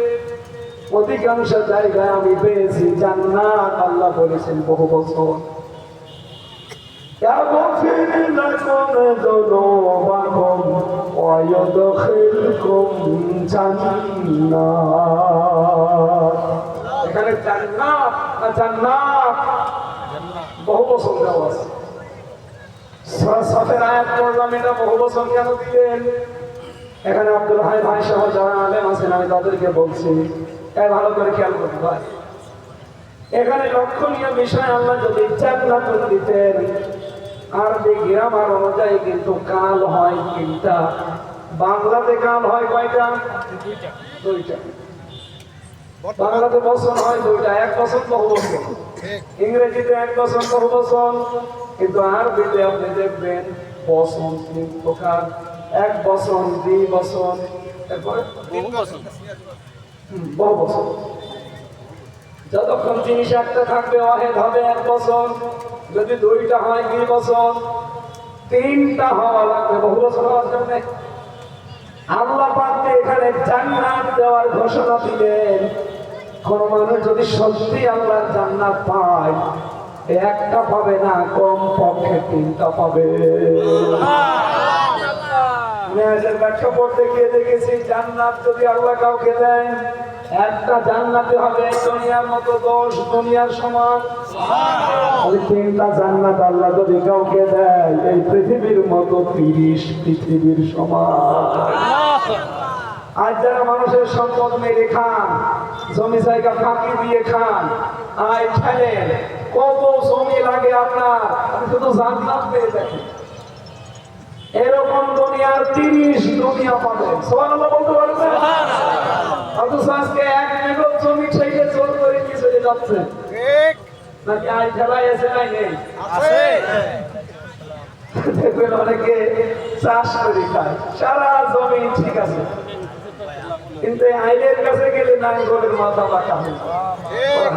অধিকাংশ জায়গায় আমি পেয়েছি জান্নাত আল্লাহ বলেছেন বহু বছর। এখানে জান্নাত জান্নাত বহু বছর দেওয়া আছে। সাফের আয়াত পড়লাম, এটা বহু বছর কেন দিলেন? এখানে আব্দুল হাই ভাই সহ যারা আলেম আছেন, আমি তাদেরকে বলছি, ভালো করে খেয়াল করতে হয়। এখানে লক্ষণীয় বিষয়, আল্লাহ যদি জান্নাত দিতেন, আরবি গ্রামার অনুযায়ী কিন্তু কাল হয় 3টা, বাংলাতে কাল হয় কয়টা? 2টা। বাংলাতে বছর হয় 2টা, 1 বছর বহু বছর। ইংরেজিতে 1 বছর বহু বছর, কিন্তু আরবিতে আপনি দেখবেন বছর 3 প্রকার। 1 বছর, 2 বছর, তারপরে বহু বছর। যতক্ষণ জিনিস একটা থাকবে ওয়াহিদ হবে 1 বছর, যদি 2টা হয় 2 বছর, 3টা হওয়া লাগবে বহু বছর হওয়ার জন্য। আল্লাহ পাক এখানে জান্নাত দেওয়ার ঘোষণা দিলেন। কোন মানুষ যদি সত্যি আল্লাহর জান্নাত পায়, একটা পাবে না, কম পক্ষে 3টা পাবে। মেয়েদের ব্যাখ্যা পড়তে গিয়ে দেখেছি, জান্নাত যদি আল্লাহ কাউকে দেয়, একটা জান্নাতে হবে দুনিয়ার মতো 10 দুনিয়ার সমান। 3টা জান্নাত আল্লাহ যদি কাউকে দেয়, এই পৃথিবীর মতো 30 পৃথিবীর সমান। আজ যারা মানুষের সম্পদ মেরে খান, জমি জায়গা ফাঁকি দিয়ে খান, আয় খেলেন, কত জমি লাগে আপনার, আপনি শুধু জান্নাত পেয়ে দেখেন। এরকম দুনিয়ার 30 দুনিয়া পাবেন। সুবহানাল্লাহ বলতে পারবেন? অথচ আজকে 1 বিঘা জমি ছেড়ে জোর করে নিয়ে চলে যাচ্ছে। ঠিক নাকি? আয় খেলায় এসে নাই নেই আছে। দেখবেন অনেকে চাষ করে খায়, সারা জমি ঠিক আছে, কিন্তু আইনের কাছে গেলে নাঙ্গলের মাথা বাঁকা হয়।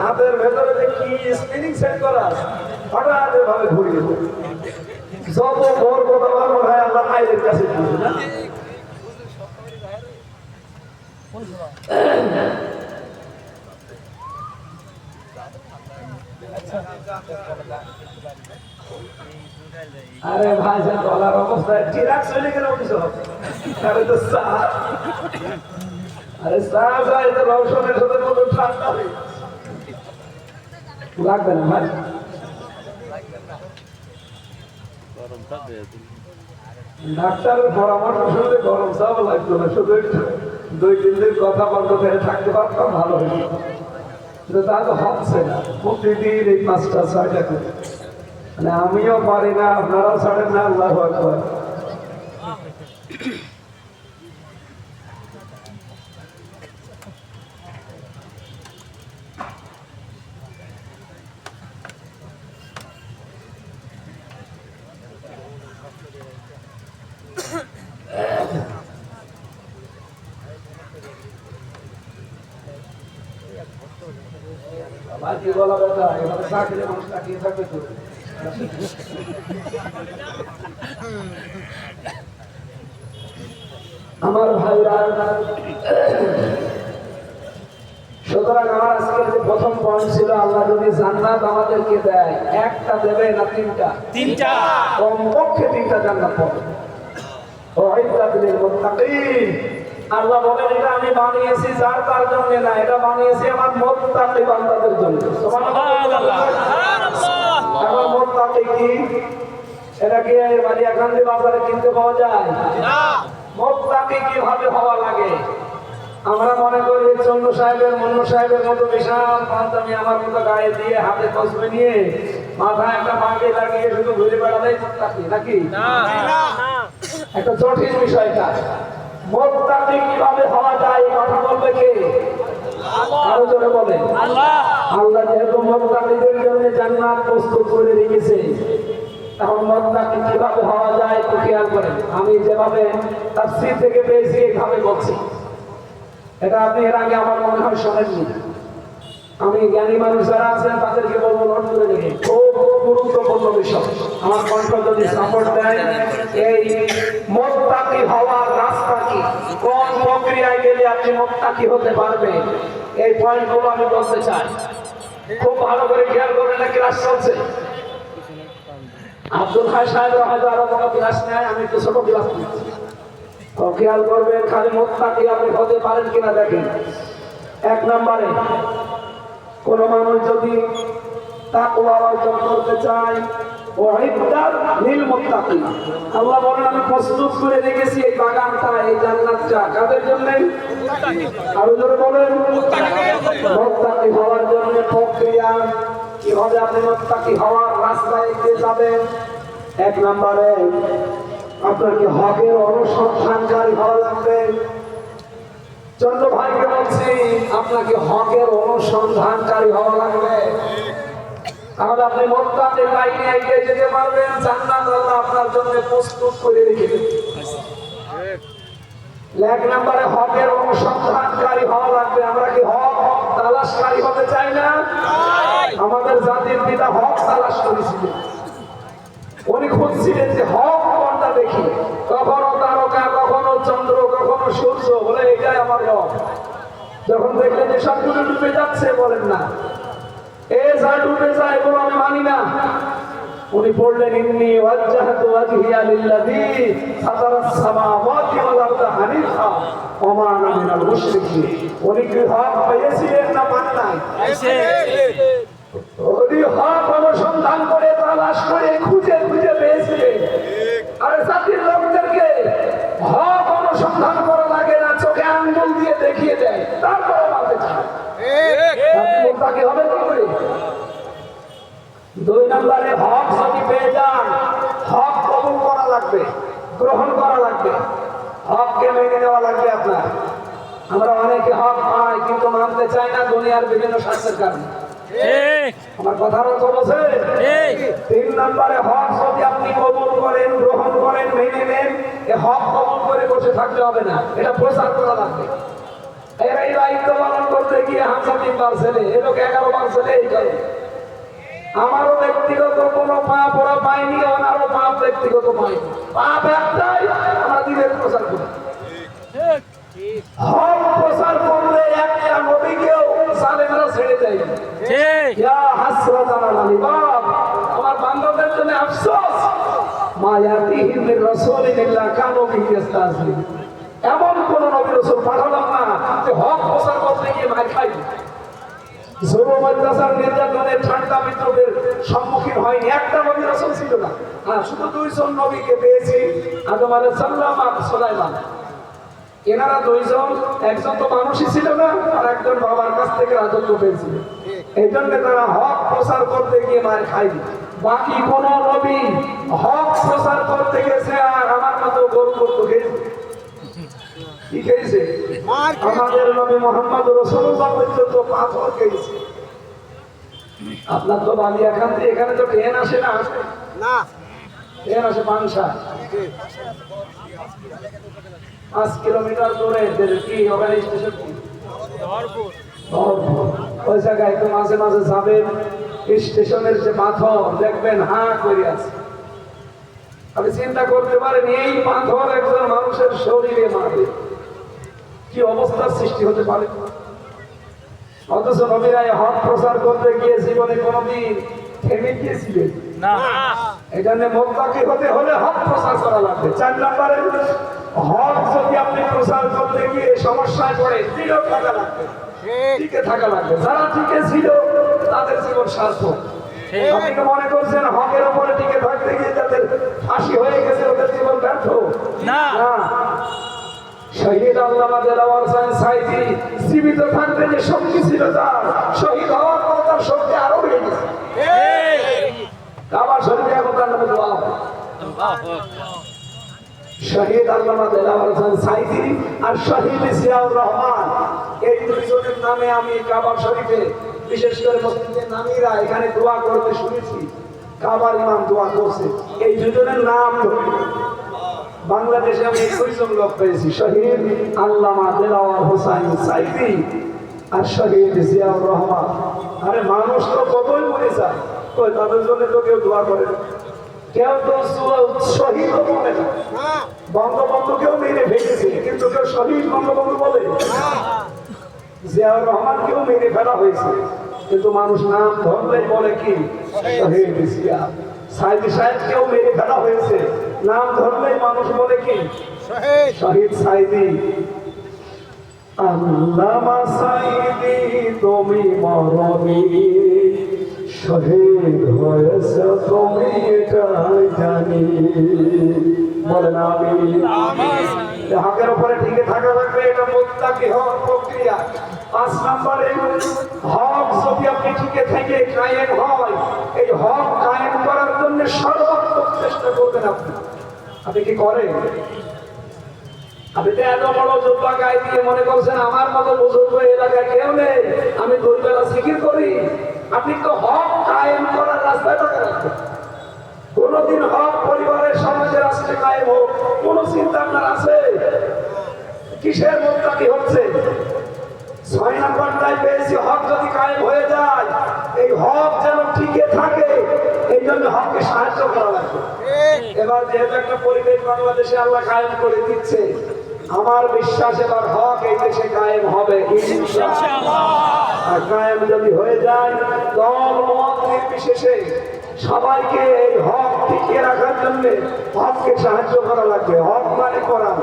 হাতের ভেতরে যে কি স্পিনিং সেট করা আছে, হঠাৎ ভাবে ঘুরিয়ে দেয়। যত বড় কথা বলবো ভাই, আল্লাহ আইনের কাছে দিবে না। আরে ভাই যে গলার অবস্থায় চিরাগ চলে গেল কিছু হবে আরে তো চা আরে চা যায় তো রওশনের সাথে মতো ঠান্ডা হয়ে লাগবে না ভাই ডাক্তারের পরামর্শ শুনলে গরম চাও লাগতো না শুধু একটু 2-3 দিন কথা বন্ধ করে থাকতে পারতাম ভালো হইতো কিন্তু তা তো হচ্ছে না প্রতিদিন এই 5টা-6টা করে মানে আমিও পারি না আপনারাও ছাড়েন না আল্লাহু আকবার বাকি বলা কথা এভাবে চাকরি মানুষ তাকিয়ে থাকবে তো আমার ভাইরা সুতরাং আমার আজকের যে প্রথম পয়েন্ট ছিল আল্লাহ যদি জান্নাত আমাদেরকে দেয় একটা দেবে না তিনটা কমপক্ষে 3টা জান্নাত পাবে ওয়াইদাত লিল মুত্তাকিন আল্লাহ বলেন এটা আমি বানিয়েছি যার তার জন্য না এটা বানিয়েছি আমার মুত্তাকি বান্দাদের জন্য সুবহানাল্লাহ আমার মুত্তাকি কি এটা কি এই বালিয়াকান্দি বাজারে কিনতে পাওয়া যায় না মুত্তাকি কিভাবে হওয়া লাগে আমরা মনে করি চন্দ্র সাহেবের মন্নু সাহেবের মতো বিশাল পাঞ্জাবি আমার মতো গায়ে দিয়ে হাতে তসবে নিয়ে মাথায় একটা পাগড়ি লাগিয়ে শুধু ঘুরে বেড়ালেই মুত্তাকি নাকি না একটা জটিল বিষয়টা মুত্তাকি কিভাবে হওয়া যায় কথা বলবে কে আরো জোরে বলে আল্লাহ আল্লাহ যেহেতু মুত্তাকিদের জন্য জান্নাত প্রস্তুত করে রেখেছে এখন মুত্তাকি কিভাবে হওয়া যায় একটু খেয়াল করেন আমি যেভাবে তাফসীর থেকে পেয়েছি এইভাবে বলছি এটা আপনি এর আগে আমার মনে হয় শোনেননি আমি জ্ঞানী মানুষ যারা আছেন তাদেরকে বলবো নোট করে নিয়ে খুব গুরুত্বপূর্ণ বিষয় আমার কণ্ঠ যদি সাপোর্ট দেয় এই মুত্তাকি হওয়ার রাস্তা কি কোন প্রক্রিয়ায় গেলে আপনি মুত্তাকি হতে পারবেন এই পয়েন্টগুলো আমি বলতে চাই খুব ভালো করে খেয়াল করে নাকি ক্লাস চলছে আব্দুল হাই সাহেব হয়তো আরো বড় ক্লাস নেয় আমি একটু ছোট ক্লাস নিচ্ছি তো খেয়াল করবেন খালি মুত্তাকি আপনি হতে পারেন কিনা দেখেন 1 নম্বরে কোন মানুষ যদি তাকওয়া অর্জন করতে চায় ওয়াইদাত লিল মুত্তাকিন আল্লাহ বলেন আমি প্রস্তুত করে রেখেছি এই বাগানটা এই জান্নাতটা কাদের জন্য আরো জোরে বলেন মুত্তাকি হওয়ার জন্য প্রক্রিয়া কিভাবে আপনি মুত্তাকি হওয়ার রাস্তায় এগিয়ে যাবেন 1 নম্বরে আপনাকে হকের অনুসন্ধানকারী হওয়া লাগবে চন্দ্র ভাইকে বলছি আপনাকে হকের অনুসন্ধানকারী হওয়া লাগবে তাহলে আপনি মুত্তাকির লাইনে এগিয়ে যেতে পারবেন জান্নাত আল্লাহ আপনার জন্য প্রস্তুত করে রেখেছেন 1 নম্বরে হকের অনুসন্ধানকারী হওয়া লাগবে আমরা কি হক তালাশকারী হতে চাই না আমাদের জাতির পিতা হক তালাশ করেছিলেন উনি খুঁজছিলেন যে হক কোনটা দেখি কখনো তারকা কখনো চন্দ্র কখনো সূর্য বলে এটাই আমার হক যখন দেখলেন যে সবগুলো ডুবে যাচ্ছে বলেন না এ যা ডুবে যায় এগুলো আমি মানি না উনি পড়লেন ইন্নী ওয়াজ্জাহতু ওয়াজহিয়া লিল্লাযী ফাতারাস সামাওয়াতি ওয়াল আরদা হানিফা ওয়া মা আনা মিনাল মুশরিকিন উনি কি হক পেয়েছিলেন না পান নাই উনি হক অনুসন্ধান করে তালাশ করে খুঁজে খুঁজে পেয়েছিলেন আরে জাতির লোকদেরকে হক অনুসন্ধান করা লাগে না চোখে আঙ্গুল দিয়ে দেখিয়ে দেয় তারপরে মানতে চায় আপনি মুত্তাকি হবেন কি করে 2 নম্বরে হক যদি পেয়ে যান হক কবুল করা লাগবে গ্রহণ করা লাগবে হককে মেনে নেওয়া লাগবে আপনার আমরা অনেকে হক পাই কিন্তু মানতে চাই না দুনিয়ার বিভিন্ন স্বার্থের কারণে আমার কথার অর্থ বোঝে 3 নম্বরে হক যদি আপনি কবুল করেন গ্রহণ করেন মেনে নেন এই হক কবুল করে বসে থাকতে হবে না এটা প্রচার করা লাগবে এর এই দায়িত্ব পালন করতে গিয়ে হামজা 3 বার ছেলে এ লোক 11 বার ছেলে এই করে আমারও ব্যক্তিগত কোনো পাপ ওরা পায়নি ওনারও পাপ ব্যক্তিগত পায়নি পাপ একটাই আমরা দিনের প্রচার করি হক প্রচার করলে একটা নবীকেও জালেমরা ছেড়ে দেয় ইয়া হাসরাতান আলাল ইবাদ আমার বান্দাদের জন্য আফসোস মা ইল্লা কানু বিহি ইস্তাহজিউন। এমন কোন নবী রাসূল পাঠালাম না যে হক প্রচার করতে গিয়ে মার খাই, জুলুম অত্যাচার নির্যাতনের ঠান্ডা বিদ্রোহের সম্মুখীন হয়নি। একটা নবী রাসূল ছিল না। হ্যাঁ, শুধু দুইজন নবীকে পেয়েছি, আদম আলাইহিস সালাম আর সুলাইমান। এনারা দুইজন, একজন তো মানুষই ছিল না, আর একজন বাবার কাছ থেকে রাজত্ব পেয়েছিল। এই জন্য তারা হক প্রচার করতে গিয়ে মার খায়নি। বাকি কোন নবী হক প্রচার করতে গেছে আর আমার মতো গরু করতে গেছে কি খেয়েছে? আমাদের নবী মুহাম্মদ রাসূলুল্লাহ পর্যন্ত পাথর খেয়েছে। আপনার তো বালিয়াখান্তি, এখানে তো ট্রেন আসে না? না, ট্রেন আসে পাংশা, 5 কিলোমিটার দূরে। কি ওখানে স্টেশন কি? ওই জায়গায় তো মাঝে মাঝে যাবেন, স্টেশনের যে পাথর দেখবেন হা করে আছে। আপনি চিন্তা করতে পারেন এই পাথর একজন মানুষের শরীরে মারবে, কি অবস্থার সৃষ্টি হতে পারে। অথচ নবীরা হক প্রচার করতে গিয়ে জীবনে কোনোদিন থেমে গিয়েছিলেন না। এই জন্য মোত্তাকি হতে হলে হক প্রচার করা লাগবে। 4 নম্বরে, হক যদি আপনি প্রচার করতে গিয়ে সমস্যায় পড়ে দৃঢ় থাকা লাগবে, টিকে থাকা লাগবে। যারা টিকে ছিল তাদের জীবন সার্থক। আপনি কি মনে করছেন হকের উপরে টিকে থাকতে গিয়ে যাদের ফাঁসি হয়ে গেছে ওদের জীবন ব্যর্থ? না। শহীদ আল্লামা দেলাওয়ার হোসেন সাঈদী জীবিত থাকতে যে শক্তি ছিল তার, শহীদ হওয়ার পর তার শক্তি আরো বেড়ে গেছে। কাবা শরীফে এখন তার নামে দোয়া হয়। শহীদ আল্লামা দেলাওয়ার হোসেন সাঈদী আর শহীদ জিয়াউর রহমান, এই দুইজনের নামে আমি কাবা শরীফে, বিশেষ করে মুসলিমদের নামীরা এখানে দোয়া করতে শুনেছি। কাবার ইমাম দোয়া করছে, এই দুজনের নাম ধরে। বাংলাদেশে আমি 21 জন লোক পেয়েছি, শহীদ আল্লামা দেলাওয়ার হোসেন সাঈদী আর শহীদ জিয়াউর রহমান। আরে মানুষ তো কতই মরে যায়, কই তাদের জন্য তো কেউ দোয়া করে না, কেউ তো শহীদ বলে না। বঙ্গবন্ধুকেও মেরে ফেলেছে, কিন্তু কেউ শহীদ বঙ্গবন্ধু বলে। জিয়াউর রহমানকেও মেরে ফেলা হয়েছে, কিন্তু মানুষ নাম ধরলেই বলে কি শহীদ জিয়া। সাঈদী সাহেবকেও মেরে ফেলা হয়েছে, নাম ধরলেই মানুষ বলে কি শহীদ সাঈদী। আল্লামা সাঈদী তুমি মরনি, শহীদ হয়েছে তুমি এটাই জানি। বলেন আমিন। হকের উপরে টিকে থাকা লাগবে, এটা মুত্তাকি হওয়ার প্রক্রিয়া। 5 নম্বরে, হক যদি আপনি টিকে থেকে কায়েম হয়, এই হক কায়েম করার জন্য সর্বাত্মক চেষ্টা করবেন। আপনি কি করেন? আপনি তো এত বড় যোদ্ধা গায়ে দিয়ে মনে করছেন আমার মতো বুজুর্গ এলাকায় কেউ নেই, আমি 2 বেলা জিকির করি। আপনি তো হক কায়েম করার রাস্তায় টাকা রাখবেন। কোনদিন হক পরিবারের সমাজের রাস্তায় কায়েম হোক, কোন চিন্তা আপনার আছে? কিসের মুত্তাকি হচ্ছে? 6 নম্বরটাই পেয়েছি, হক যদি কায়েম হয়ে যায়, এই হক যেন টিকে থাকে, এই জন্য হককে সাহায্য করা লাগবে। এবার যেহেতু একটা পরিবেশ বাংলাদেশে আল্লাহ কায়েম করে দিচ্ছে, আমার বিশ্বাস এবার হক এই দেশে কায়েম হবে ইনশাআল্লাহ। আর কায়েম যদি হয়ে যায়, দল মত নির্বিশেষে সবাইকে এই হক টিকিয়ে রাখার জন্য হককে সাহায্য করা লাগবে। হক মানে কোরআন,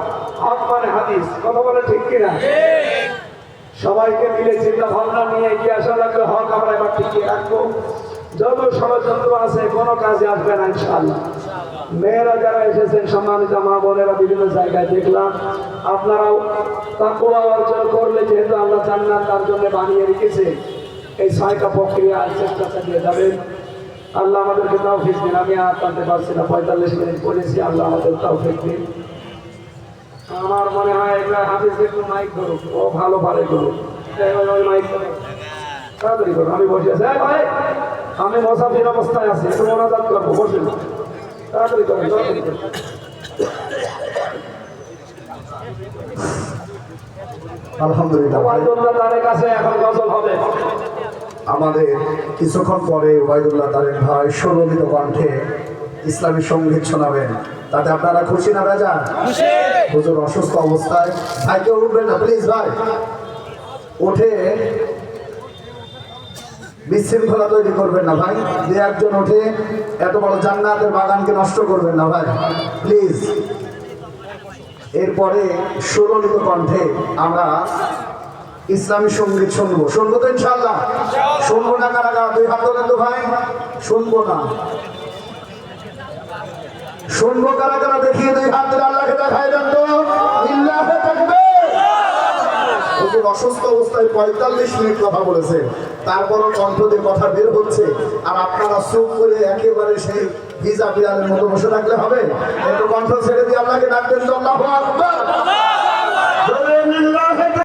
হক মানে হাদিস। কথা বলে ঠিক কিনা? সবাইকে মিলে চিন্তা ভাবনা নিয়ে এগিয়ে আসা লাগবে। হক আমরা এবার টিকিয়ে রাখবো। যত ষড়যন্ত্র আছে কোনো কাজে আসবে না ইনশাআল্লাহ। মেয়েরা যারা এসেছেন, সম্মানিত মা বোনেরা, বিভিন্ন জায়গায় দেখলাম আপনারাও তাকওয়া অর্জন করলে, যেহেতু আল্লাহ জান্নাত তার জন্য বানিয়ে রেখেছে, এই 6টা প্রক্রিয়া চেষ্টা চালিয়ে যাবেন। আল্লাহ আমাদেরকে তৌফিক দিন। আমি আর টানতে পারছি না, 45 মিনিট পড়েছি। আল্লাহ আমাদের তৌফিক দিন। আমার মনে হয় এগুলা হাফিজ একটু মাইক ধরুক, ও ভালো পারে করুক, ওই মাইক তাড়াতাড়ি করুন। আমি বসে আছি, ভাই আমি মুসাফির অবস্থায় আছি, একটু মোনাজাত করবো, বসে তাড়াতাড়ি করেন, তাড়াতাড়ি করেন। আলহামদুলিল্লাহ, ওয়াইদুল্লাহ তারেক কাছে এখন গজল হবে। আমাদের কিছুক্ষণ পরে ওবায়দুল্লাহ তারেক ভাই সুরলিত কণ্ঠে ইসলামী সঙ্গীত শোনাবেন। তাতে আপনারা খুশি না বেজান? হুজুর অসুস্থ অবস্থায়, ভাই কেউ উঠবেন না প্লিজ, ভাই উঠে বিশৃঙ্খলা তৈরি করবেন না ভাই। 2-1 জন উঠে এত বড় জান্নাতের বাগানকে নষ্ট করবেন না ভাই, প্লিজ। এরপরে সুললিত কণ্ঠে আমরা ইসলামী সঙ্গীত শুনবো তো ইনশাআল্লাহ। শুনবো না কারা কারা? দুই হাত তোলেন তো ভাই। শুনবো না, শুনবো কারা কারা? দেখিয়ে দুই হাত ধরে আল্লাহকে দেখায় দেন তো। লিল্লাহি তাকবীর। হুজুর অসুস্থ অবস্থায় 45 মিনিট কথা বলেছে, তারপরও কণ্ঠ দিয়ে কথা বের হচ্ছে, আর আপনারা চুপ করে একেবারে সেই ভিজা বিড়ালের মতো বসে থাকলে হবে? একটু কণ্ঠ ছেড়ে দিয়ে আল্লাহকে ডাকবেন তো। আল্লাহু আকবার।